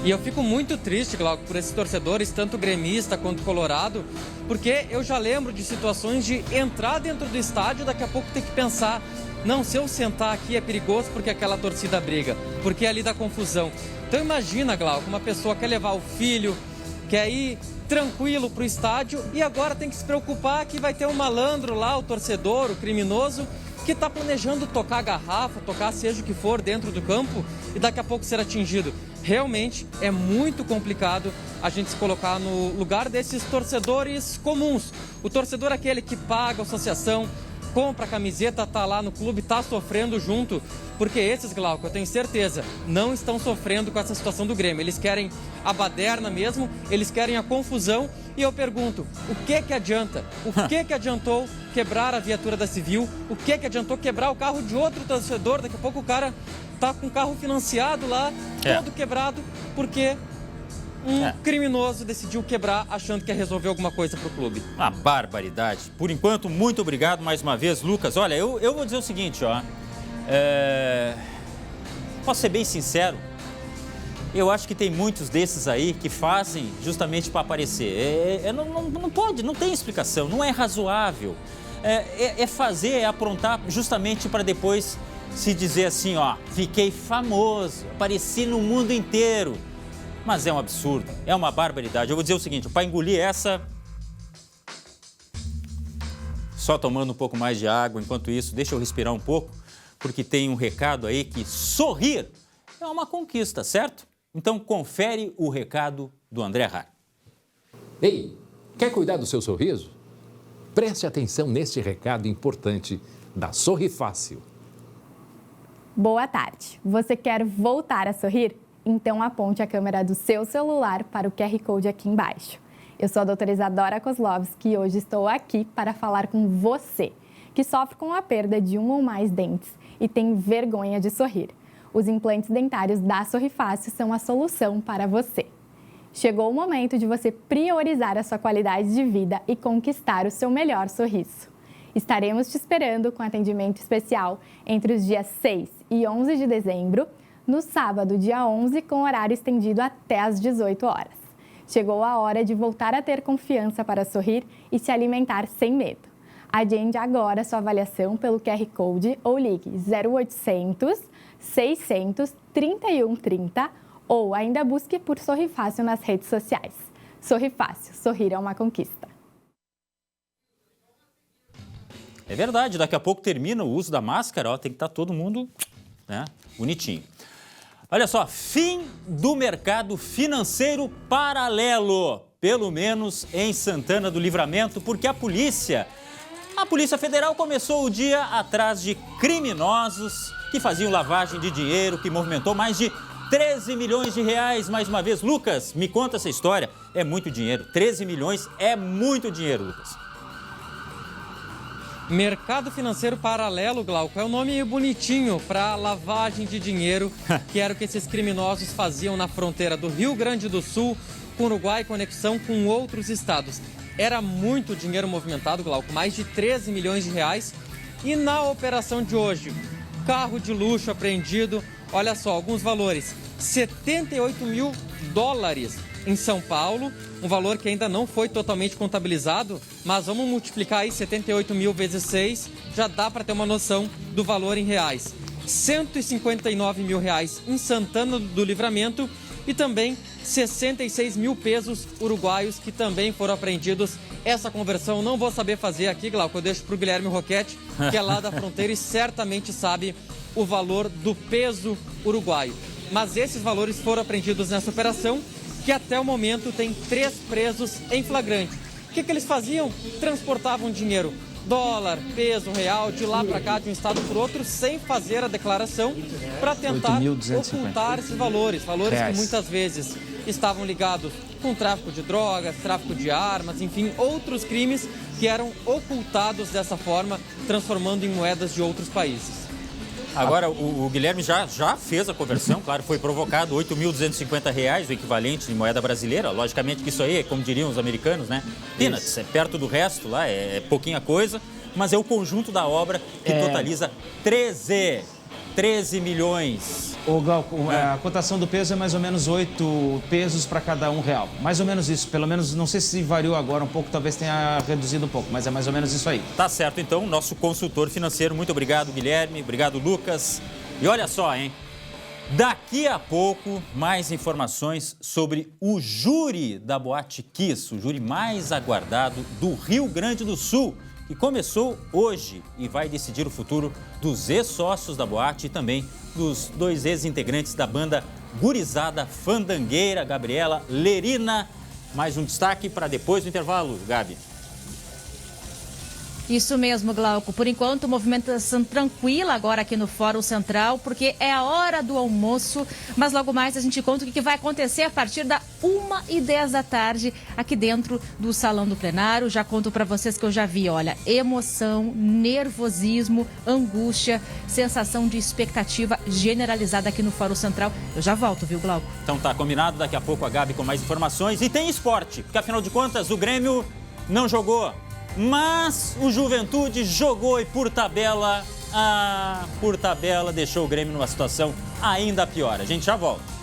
E eu fico muito triste, Glauco, por esses torcedores, tanto gremista quanto colorado, porque eu já lembro de situações de entrar dentro do estádio e daqui a pouco ter que pensar, não, se eu sentar aqui é perigoso porque aquela torcida briga, porque ali dá confusão. Então imagina, Glauco, uma pessoa quer levar o filho, quer ir tranquilo pro estádio e agora tem que se preocupar que vai ter um malandro lá, o torcedor, o criminoso, que está planejando tocar a garrafa, tocar seja o que for dentro do campo e daqui a pouco ser atingido. Realmente é muito complicado a gente se colocar no lugar desses torcedores comuns. O torcedor é aquele que paga a associação, compra a camiseta, tá lá no clube, tá sofrendo junto, porque esses, Glauco, eu tenho certeza, não estão sofrendo com essa situação do Grêmio. Eles querem a baderna mesmo, eles querem a confusão. E eu pergunto, o que adianta? O que adiantou quebrar a viatura da Civil? O que adiantou quebrar o carro de outro torcedor? Daqui a pouco o cara tá com o carro financiado lá, todo quebrado, porque um criminoso decidiu quebrar achando que ia resolver alguma coisa pro clube. Uma barbaridade. Por enquanto, muito obrigado mais uma vez, Lucas. Olha, eu vou dizer o seguinte, ó. Posso ser bem sincero? Eu acho que tem muitos desses aí que fazem justamente para aparecer. Não pode, não tem explicação, não é razoável. É fazer, é aprontar justamente para depois se dizer assim, ó, fiquei famoso, apareci no mundo inteiro. Mas é um absurdo, é uma barbaridade. Eu vou dizer o seguinte, para engolir essa, só tomando um pouco mais de água, enquanto isso, deixa eu respirar um pouco, porque tem um recado aí que sorrir é uma conquista, certo? Então confere o recado do André Har. Ei, quer cuidar do seu sorriso? Preste atenção neste recado importante da Sorri Fácil. Boa tarde. Você quer voltar a sorrir? Então aponte a câmera do seu celular para o QR Code aqui embaixo. Eu sou a doutora Isadora Kozlovski e hoje estou aqui para falar com você, que sofre com a perda de um ou mais dentes e tem vergonha de sorrir. Os implantes dentários da Sorri Fácil são a solução para você. Chegou o momento de você priorizar a sua qualidade de vida e conquistar o seu melhor sorriso. Estaremos te esperando com atendimento especial entre os dias 6 e 11 de dezembro, no sábado, dia 11, com horário estendido até às 18 horas. Chegou a hora de voltar a ter confiança para sorrir e se alimentar sem medo. Agende agora sua avaliação pelo QR Code ou ligue 0800 600 3130 ou ainda busque por Sorri Fácil nas redes sociais. Sorri Fácil, sorrir é uma conquista. É verdade, daqui a pouco termina o uso da máscara, ó, tem que estar todo mundo, né, bonitinho. Olha só, fim do mercado financeiro paralelo, pelo menos em Santana do Livramento, porque a Polícia Federal começou o dia atrás de criminosos que faziam lavagem de dinheiro, que movimentou mais de 13 milhões de reais, mais uma vez. Lucas, me conta essa história, é muito dinheiro, 13 milhões é muito dinheiro, Lucas. Mercado financeiro paralelo, Glauco, é um nome bonitinho para lavagem de dinheiro, que era o que esses criminosos faziam na fronteira do Rio Grande do Sul com o Uruguai, conexão com outros estados. Era muito dinheiro movimentado, Glauco, mais de 13 milhões de reais. E na operação de hoje, carro de luxo apreendido, olha só, alguns valores, 78 mil dólares em São Paulo, um valor que ainda não foi totalmente contabilizado, mas vamos multiplicar aí 78 mil vezes 6, já dá para ter uma noção do valor em reais. 159 mil reais em Santana do Livramento e também 66 mil pesos uruguaios que também foram apreendidos. Essa conversão não vou saber fazer aqui, Glauco, eu deixo para o Guilherme Roquete, que é lá da fronteira e certamente sabe o valor do peso uruguaio. Mas esses valores foram apreendidos nessa operação, que até o momento tem 3 presos em flagrante. O que eles faziam? Transportavam dinheiro, dólar, peso, real, de lá para cá, de um estado para outro, sem fazer a declaração, para tentar ocultar esses valores que muitas vezes estavam ligados com tráfico de drogas, tráfico de armas, enfim, outros crimes que eram ocultados dessa forma, transformando em moedas de outros países. Agora, o Guilherme já fez a conversão, claro, foi provocado R$ 8.250, o equivalente em moeda brasileira. Logicamente que isso aí é, como diriam os americanos, né? Peanuts, é perto do resto lá, é pouquinha coisa, mas é o conjunto da obra que totaliza 13 milhões. Ô, Glauco, a cotação do peso é mais ou menos 8 pesos para cada R$1. Mais ou menos isso, pelo menos, não sei se variou agora um pouco, talvez tenha reduzido um pouco, mas é mais ou menos isso aí. Tá certo, então, nosso consultor financeiro. Muito obrigado, Guilherme, obrigado, Lucas. E olha só, hein, daqui a pouco, mais informações sobre o júri da Boate Kiss, o júri mais aguardado do Rio Grande do Sul, que começou hoje e vai decidir o futuro dos ex-sócios da boate e também dos 2 ex-integrantes da banda gurizada fandangueira, Gabriela Lerina. Mais um destaque para depois do intervalo, Gabi. Isso mesmo, Glauco. Por enquanto, movimentação tranquila agora aqui no Fórum Central, porque é a hora do almoço, mas logo mais a gente conta o que vai acontecer a partir da 1h10 da tarde aqui dentro do Salão do Plenário. Já conto para vocês que eu já vi, olha, emoção, nervosismo, angústia, sensação de expectativa generalizada aqui no Fórum Central. Eu já volto, viu, Glauco? Então tá combinado, daqui a pouco a Gabi com mais informações. E tem esporte, porque afinal de contas o Grêmio não jogou. Mas o Juventude jogou e por tabela deixou o Grêmio numa situação ainda pior. A gente já volta.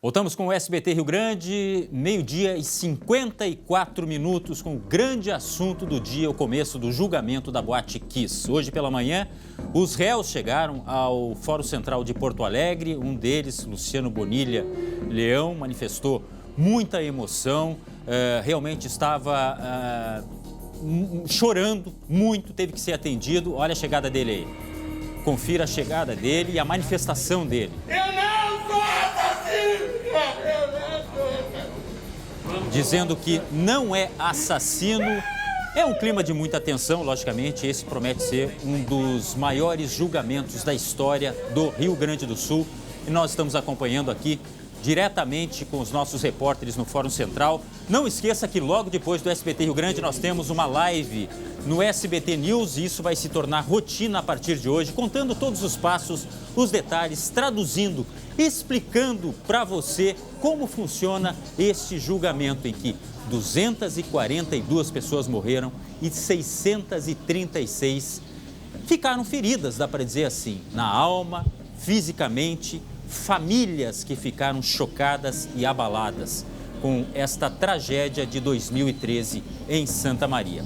Voltamos com o SBT Rio Grande, 12h54, com o grande assunto do dia, o começo do julgamento da Boate Kiss. Hoje pela manhã, os réus chegaram ao Fórum Central de Porto Alegre. Um deles, Luciano Bonilha Leão, manifestou muita emoção, realmente estava chorando muito, teve que ser atendido. Olha a chegada dele aí. Confira a chegada dele e a manifestação dele. Eu não sou assassino, cara! Eu não sou assassino. dizendo que não é assassino. É um clima de muita tensão, logicamente. Esse promete ser um dos maiores julgamentos da história do Rio Grande do Sul. E nós estamos acompanhando aqui diretamente com os nossos repórteres no Fórum Central. Não esqueça que logo depois do SBT Rio Grande nós temos uma live no SBT News e isso vai se tornar rotina a partir de hoje, contando todos os passos, os detalhes, traduzindo, explicando para você como funciona este julgamento em que 242 pessoas morreram e 636 ficaram feridas, dá para dizer assim, na alma, fisicamente, famílias que ficaram chocadas e abaladas com esta tragédia de 2013 em Santa Maria.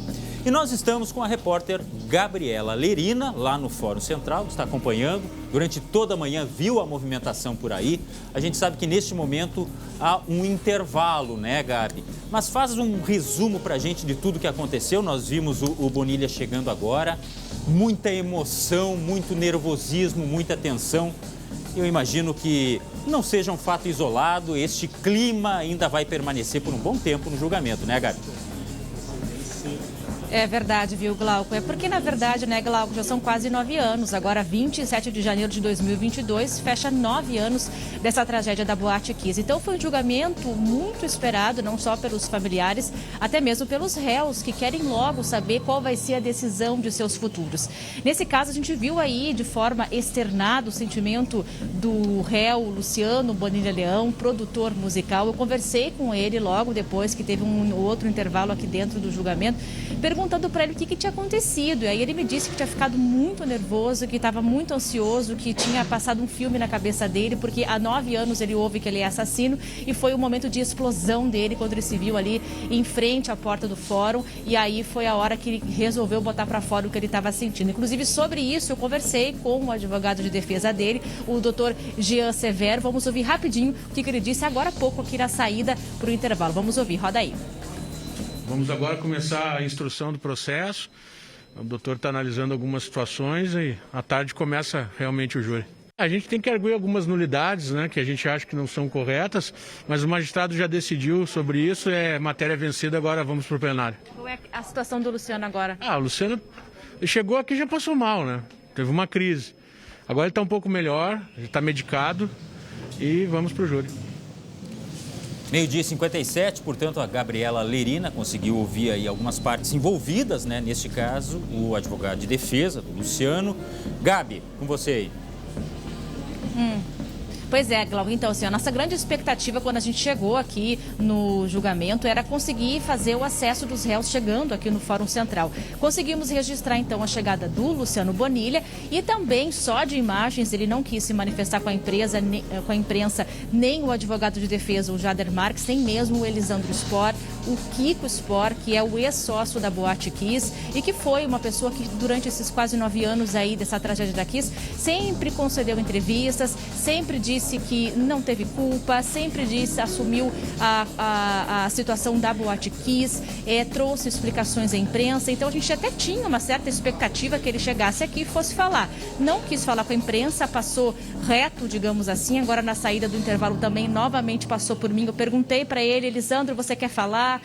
E nós estamos com a repórter Gabriela Lerina, lá no Fórum Central, que está acompanhando. Durante toda a manhã viu a movimentação por aí. A gente sabe que neste momento há um intervalo, né, Gabi? Mas faz um resumo para a gente de tudo que aconteceu. Nós vimos o Bonilha chegando agora. Muita emoção, muito nervosismo, muita tensão. Eu imagino que não seja um fato isolado. Este clima ainda vai permanecer por um bom tempo no julgamento, né, Gabi? É verdade, viu, Glauco? É porque, na verdade, né, Glauco, já são quase 9 anos. Agora, 27 de janeiro de 2022, fecha 9 anos dessa tragédia da Boate Kiss. Então, foi um julgamento muito esperado, não só pelos familiares, até mesmo pelos réus, que querem logo saber qual vai ser a decisão de seus futuros. Nesse caso, a gente viu aí, de forma externada, o sentimento do réu Luciano Bonilha Leão, produtor musical. Eu conversei com ele logo depois que teve um outro intervalo aqui dentro do julgamento, perguntando para ele o que tinha acontecido. E aí ele me disse que tinha ficado muito nervoso, que estava muito ansioso, que tinha passado um filme na cabeça dele, porque há 9 anos ele ouve que ele é assassino e foi o momento de explosão dele quando ele se viu ali em frente à porta do fórum e aí foi a hora que ele resolveu botar para fora o que ele estava sentindo. Inclusive, sobre isso, eu conversei com o advogado de defesa dele, o doutor Jean Severo. Vamos ouvir rapidinho o que ele disse agora há pouco aqui na saída para o intervalo. Vamos ouvir, roda aí. Vamos agora começar a instrução do processo. O doutor está analisando algumas situações e à tarde começa realmente o júri. A gente tem que arguir algumas nulidades, né, que a gente acha que não são corretas, mas o magistrado já decidiu sobre isso, é matéria vencida, agora vamos para o plenário. Qual é a situação do Luciano agora? O Luciano chegou aqui e já passou mal, né? Teve uma crise. Agora ele está um pouco melhor, já está medicado e vamos para o júri. 12h57, portanto, a Gabriela Lerina conseguiu ouvir aí algumas partes envolvidas, né? Neste caso, o advogado de defesa, do Luciano. Gabi, com você aí. Pois é, Glauco. Então, assim, a nossa grande expectativa quando a gente chegou aqui no julgamento era conseguir fazer o acesso dos réus chegando aqui no Fórum Central. Conseguimos registrar, então, a chegada do Luciano Bonilha e também, só de imagens, ele não quis se manifestar com a imprensa, nem o advogado de defesa, o Jader Marques, nem mesmo o Elisandro Spor, o Kiko Spor, que é o ex-sócio da Boate Kiss e que foi uma pessoa que, durante esses quase 9 anos aí dessa tragédia da Kiss, sempre concedeu entrevistas, sempre disse que não teve culpa, sempre assumiu a situação da Boate Kiss, trouxe explicações à imprensa. Então a gente até tinha uma certa expectativa que ele chegasse aqui e fosse falar. Não quis falar com a imprensa, passou reto, digamos assim. Agora na saída do intervalo também novamente passou por mim. Eu perguntei para ele: Elisandro, você quer falar?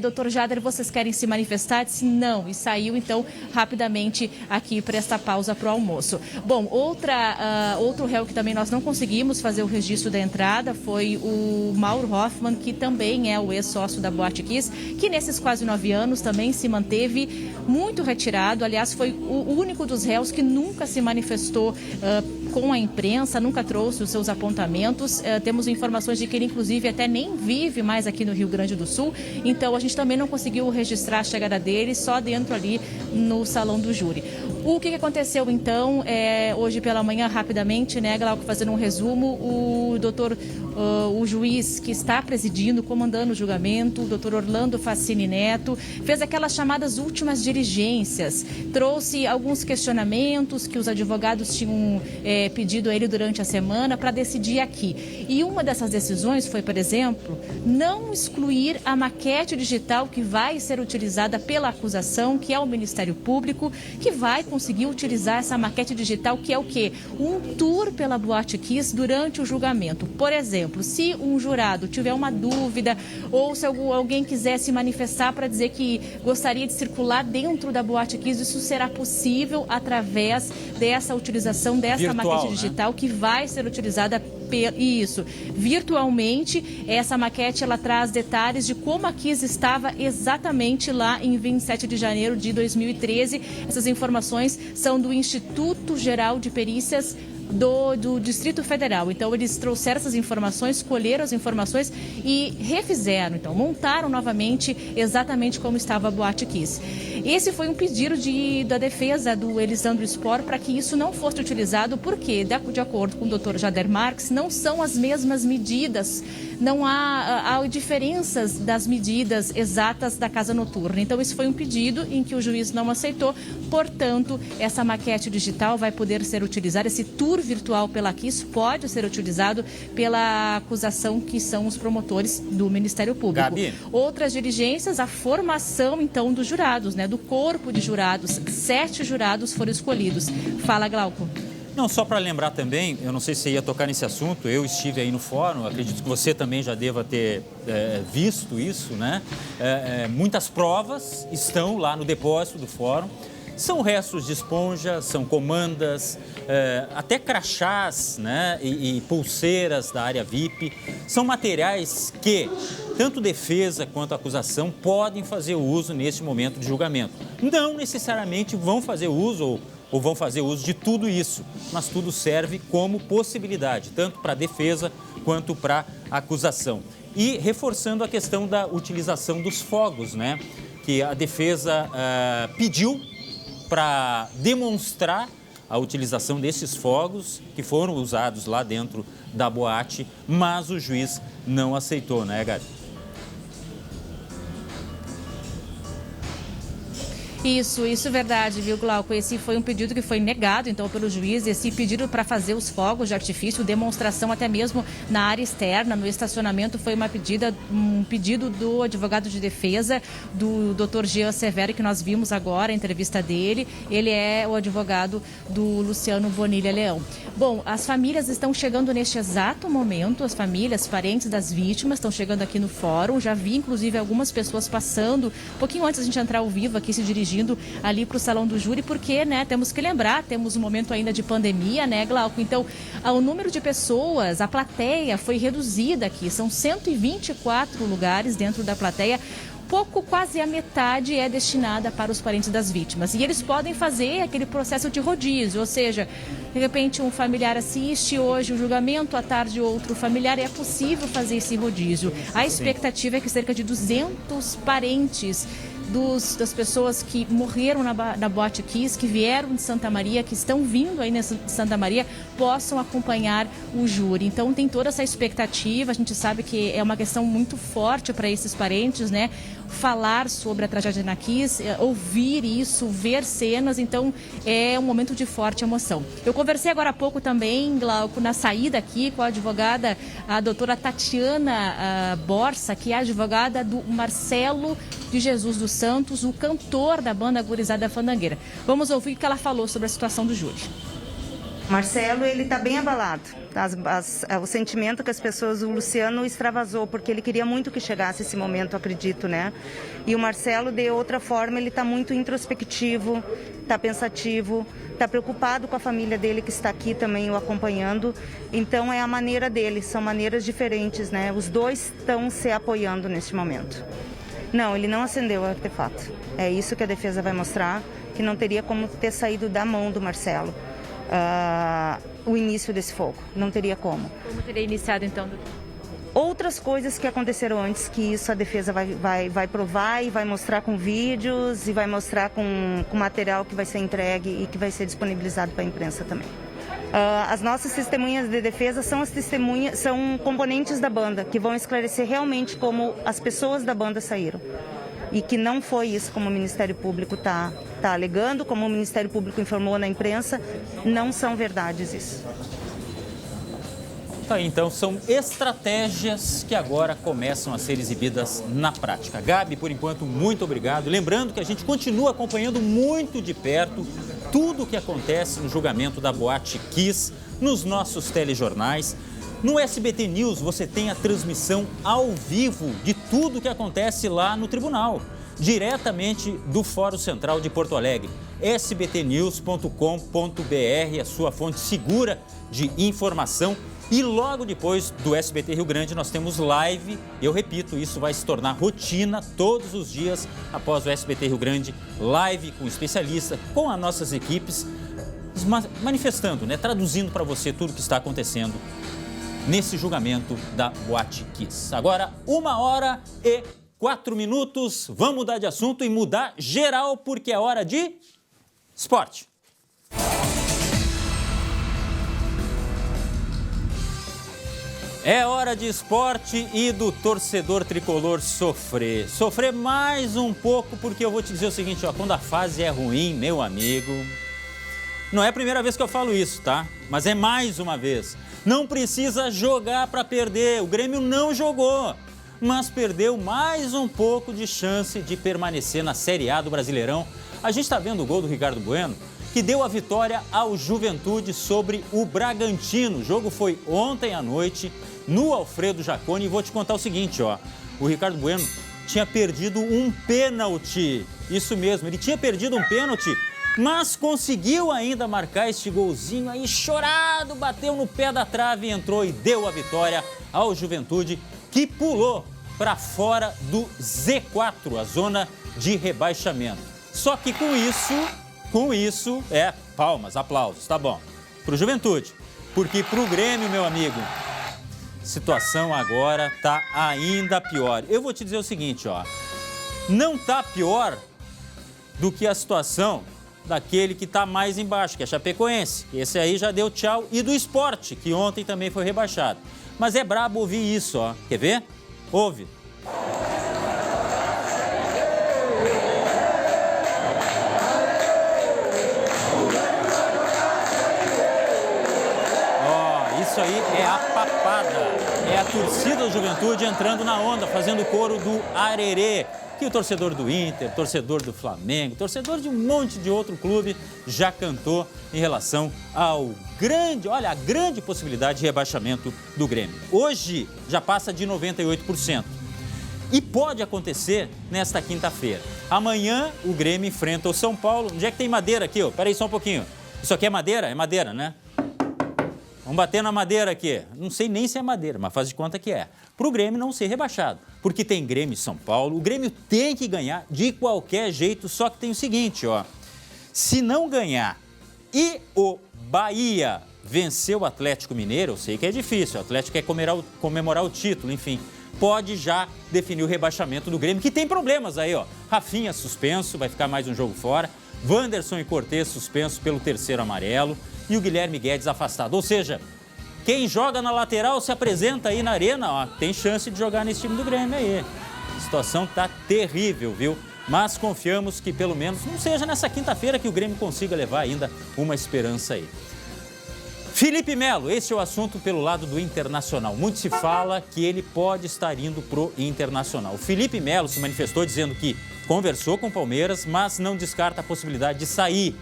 Doutor Jader, vocês querem se manifestar? Ele disse não, e saiu então rapidamente aqui para esta pausa para o almoço. Bom, outro réu que também nós não conseguimos fazer o registro da entrada foi o Mauro Hoffman, que também é o ex-sócio da Boate Kiss, que nesses quase 9 anos também se manteve muito retirado. Aliás, foi o único dos réus que nunca se manifestou com a imprensa, nunca trouxe os seus apontamentos. Temos informações de que ele, inclusive, até nem vive mais aqui no Rio Grande do Sul. Então, a gente também não conseguiu registrar a chegada dele, só dentro ali no salão do júri. O que aconteceu, então, hoje pela manhã, rapidamente, né, Glauco, fazendo um resumo, o juiz que está presidindo, comandando o julgamento, o doutor Orlando Facini Neto, fez aquelas chamadas últimas diligências, trouxe alguns questionamentos que os advogados tinham pedido a ele durante a semana para decidir aqui. E uma dessas decisões foi, por exemplo, não excluir a maquete digital que vai ser utilizada pela acusação, que é o Ministério Público, que vai conseguir utilizar essa maquete digital, que é o quê? Um tour pela Boate Kiss durante o julgamento. Por exemplo, se um jurado tiver uma dúvida ou se alguém quiser se manifestar para dizer que gostaria de circular dentro da Boate Kiss, isso será possível através dessa utilização dessa maquete digital, que vai ser utilizada virtualmente. Essa maquete, ela traz detalhes de como a Kiss estava exatamente lá em 27 de janeiro de 2013. Essas informações são do Instituto Geral de Perícias do Distrito Federal. Então, eles trouxeram essas informações, escolheram as informações e refizeram. Então, montaram novamente exatamente como estava a Boate Kiss. Esse foi um pedido da defesa do Elisandro Spor para que isso não fosse utilizado, porque, de acordo com o Dr. Jader Marques, não são as mesmas medidas, não há diferenças das medidas exatas da casa noturna. Então, esse foi um pedido em que o juiz não aceitou, portanto, essa maquete digital vai poder ser utilizada, esse tour virtual pela Kiss pode ser utilizado pela acusação, que são os promotores do Ministério Público. Gabi. Outras diligências, a formação, então, dos jurados, do corpo de jurados. 7 jurados foram escolhidos. Fala, Glauco. Não, só para lembrar também, eu não sei se você ia tocar nesse assunto, eu estive aí no fórum, acredito que você também já deva ter visto isso, né? Muitas provas estão lá no depósito do fórum. São restos de esponja, são comandas, até crachás, né, e pulseiras da área VIP. São materiais que tanto defesa quanto acusação podem fazer uso neste momento de julgamento. Não necessariamente vão fazer uso ou vão fazer uso de tudo isso, mas tudo serve como possibilidade, tanto para a defesa quanto para a acusação. E reforçando a questão da utilização dos fogos, né, que a defesa pediu para demonstrar a utilização desses fogos que foram usados lá dentro da boate, mas o juiz não aceitou, né, Gabi? Isso é verdade, viu, Glauco? Esse foi um pedido que foi negado, então, pelo juiz. Esse pedido para fazer os fogos de artifício, demonstração até mesmo na área externa, no estacionamento, foi um pedido do advogado de defesa, do Dr. Jean Severo, que nós vimos agora a entrevista dele. Ele é o advogado do Luciano Bonilha Leão. Bom, as famílias estão chegando neste exato momento, as famílias, parentes das vítimas estão chegando aqui no fórum. Já vi, inclusive, algumas pessoas passando, um pouquinho antes da gente entrar ao vivo aqui, se dirigindo ali para o salão do júri, porque, né, temos que lembrar, temos um momento ainda de pandemia, né, Glauco? Então, o número de pessoas, a plateia foi reduzida aqui, são 124 lugares dentro da plateia. Quase a metade é destinada para os parentes das vítimas. E eles podem fazer aquele processo de rodízio, ou seja, de repente um familiar assiste hoje o julgamento, à tarde outro familiar, é possível fazer esse rodízio. A expectativa é que cerca de 200 parentes das pessoas que morreram na Boate Kiss, que vieram de Santa Maria, que estão vindo aí de Santa Maria, possam acompanhar o júri. Então tem toda essa expectativa, a gente sabe que é uma questão muito forte para esses parentes, né? Falar sobre a tragédia na Kiss, ouvir isso, ver cenas, então é um momento de forte emoção. Eu conversei agora há pouco também, Glauco, na saída aqui com a advogada, a doutora Tatiana Borsa, que é a advogada do Marcelo de Jesus dos Santos, o cantor da banda Gurizada Fandangueira. Vamos ouvir o que ela falou sobre a situação do júri. Marcelo, ele está bem abalado. O sentimento que as pessoas, o Luciano extravasou, porque ele queria muito que chegasse esse momento, acredito, né? E o Marcelo, de outra forma, ele está muito introspectivo, está pensativo, está preocupado com a família dele que está aqui também o acompanhando. Então é a maneira dele, são maneiras diferentes, né? Os dois estão se apoiando neste momento. Não, ele não acendeu o artefato. É isso que a defesa vai mostrar, que não teria como ter saído da mão do Marcelo. O início desse fogo, não teria como. Como teria iniciado então? Outras coisas que aconteceram antes, que isso a defesa vai provar e vai mostrar com vídeos e vai mostrar com material que vai ser entregue e que vai ser disponibilizado para a imprensa também. As nossas testemunhas de defesa são componentes da banda, que vão esclarecer realmente como as pessoas da banda saíram. E que não foi isso como o Ministério Público está alegando, como o Ministério Público informou na imprensa, não são verdades isso. Então, são estratégias que agora começam a ser exibidas na prática. Gabi, por enquanto, muito obrigado. Lembrando que a gente continua acompanhando muito de perto tudo o que acontece no julgamento da Boate Kiss nos nossos telejornais. No SBT News você tem a transmissão ao vivo de tudo o que acontece lá no tribunal, diretamente do Fórum Central de Porto Alegre. sbtnews.com.br, a sua fonte segura de informação. E logo depois do SBT Rio Grande nós temos live. Eu repito, isso vai se tornar rotina todos os dias após o SBT Rio Grande, live com especialistas, com as nossas equipes, manifestando, traduzindo para você tudo o que está acontecendo nesse julgamento da Boate Kiss. Agora, 1h04, vamos mudar de assunto e mudar geral, porque é hora de esporte. É hora de esporte e do torcedor tricolor sofrer. Sofrer mais um pouco, porque eu vou te dizer o seguinte, quando a fase é ruim, meu amigo, não é a primeira vez que eu falo isso, tá? Mas é mais uma vez. Não precisa jogar para perder. O Grêmio não jogou, mas perdeu mais um pouco de chance de permanecer na Série A do Brasileirão. A gente está vendo o gol do Ricardo Bueno, que deu a vitória ao Juventude sobre o Bragantino. O jogo foi ontem à noite no Alfredo Jaconi. E vou te contar o seguinte, o Ricardo Bueno tinha perdido um pênalti. Isso mesmo, ele tinha perdido um pênalti, mas conseguiu ainda marcar este golzinho aí chorado, bateu no pé da trave, entrou e deu a vitória ao Juventude, que pulou para fora do Z4, a zona de rebaixamento. Só que com isso, palmas, aplausos, tá bom, pro Juventude, porque pro Grêmio, meu amigo, a situação agora tá ainda pior. Eu vou te dizer o seguinte, não tá pior do que a situação daquele que tá mais embaixo, que é a Chapecoense. Esse aí já deu tchau, e do Sport, que ontem também foi rebaixado. Mas é brabo ouvir isso, quer ver? Ouve. Isso aí é a papada, é a torcida do Juventude entrando na onda, fazendo coro do arerê, que o torcedor do Inter, torcedor do Flamengo, torcedor de um monte de outro clube já cantou em relação a grande possibilidade de rebaixamento do Grêmio. Hoje já passa de 98%. E pode acontecer nesta quinta-feira. Amanhã o Grêmio enfrenta o São Paulo. Onde é que tem madeira aqui? Peraí só um pouquinho. Isso aqui é madeira? É madeira, né? Vamos bater na madeira aqui. Não sei nem se é madeira, mas faz de conta que é. Para o Grêmio não ser rebaixado. Porque tem Grêmio e São Paulo. O Grêmio tem que ganhar de qualquer jeito. Só que tem o seguinte, se não ganhar e o Bahia vencer o Atlético Mineiro, eu sei que é difícil. O Atlético quer comemorar o título, enfim. Pode já definir o rebaixamento do Grêmio, que tem problemas aí, Rafinha suspenso, vai ficar mais um jogo fora. Wanderson e Cortez suspenso pelo terceiro amarelo. E o Guilherme Guedes afastado. Ou seja, quem joga na lateral se apresenta aí na arena, tem chance de jogar nesse time do Grêmio aí. A situação tá terrível, viu? Mas confiamos que pelo menos não seja nessa quinta-feira que o Grêmio consiga levar ainda uma esperança aí. Felipe Melo, esse é o assunto pelo lado do Internacional. Muito se fala que ele pode estar indo pro Internacional. O Felipe Melo se manifestou dizendo que conversou com o Palmeiras, mas não descarta a possibilidade de sair.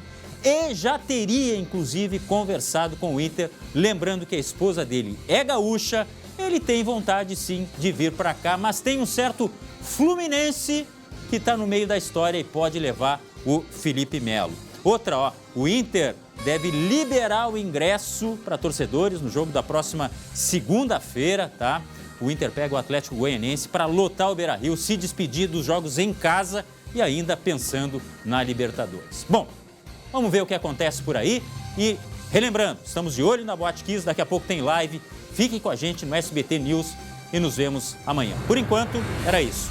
E já teria, inclusive, conversado com o Inter, lembrando que a esposa dele é gaúcha, ele tem vontade, sim, de vir para cá, mas tem um certo Fluminense que está no meio da história e pode levar o Felipe Melo. Outra, o Inter deve liberar o ingresso para torcedores no jogo da próxima segunda-feira, tá? O Inter pega o Atlético Goianiense para lotar o Beira-Rio, se despedir dos jogos em casa e ainda pensando na Libertadores. Bom, vamos ver o que acontece por aí e, relembrando, estamos de olho na Boate Kiss, daqui a pouco tem live. Fiquem com a gente no SBT News e nos vemos amanhã. Por enquanto, era isso.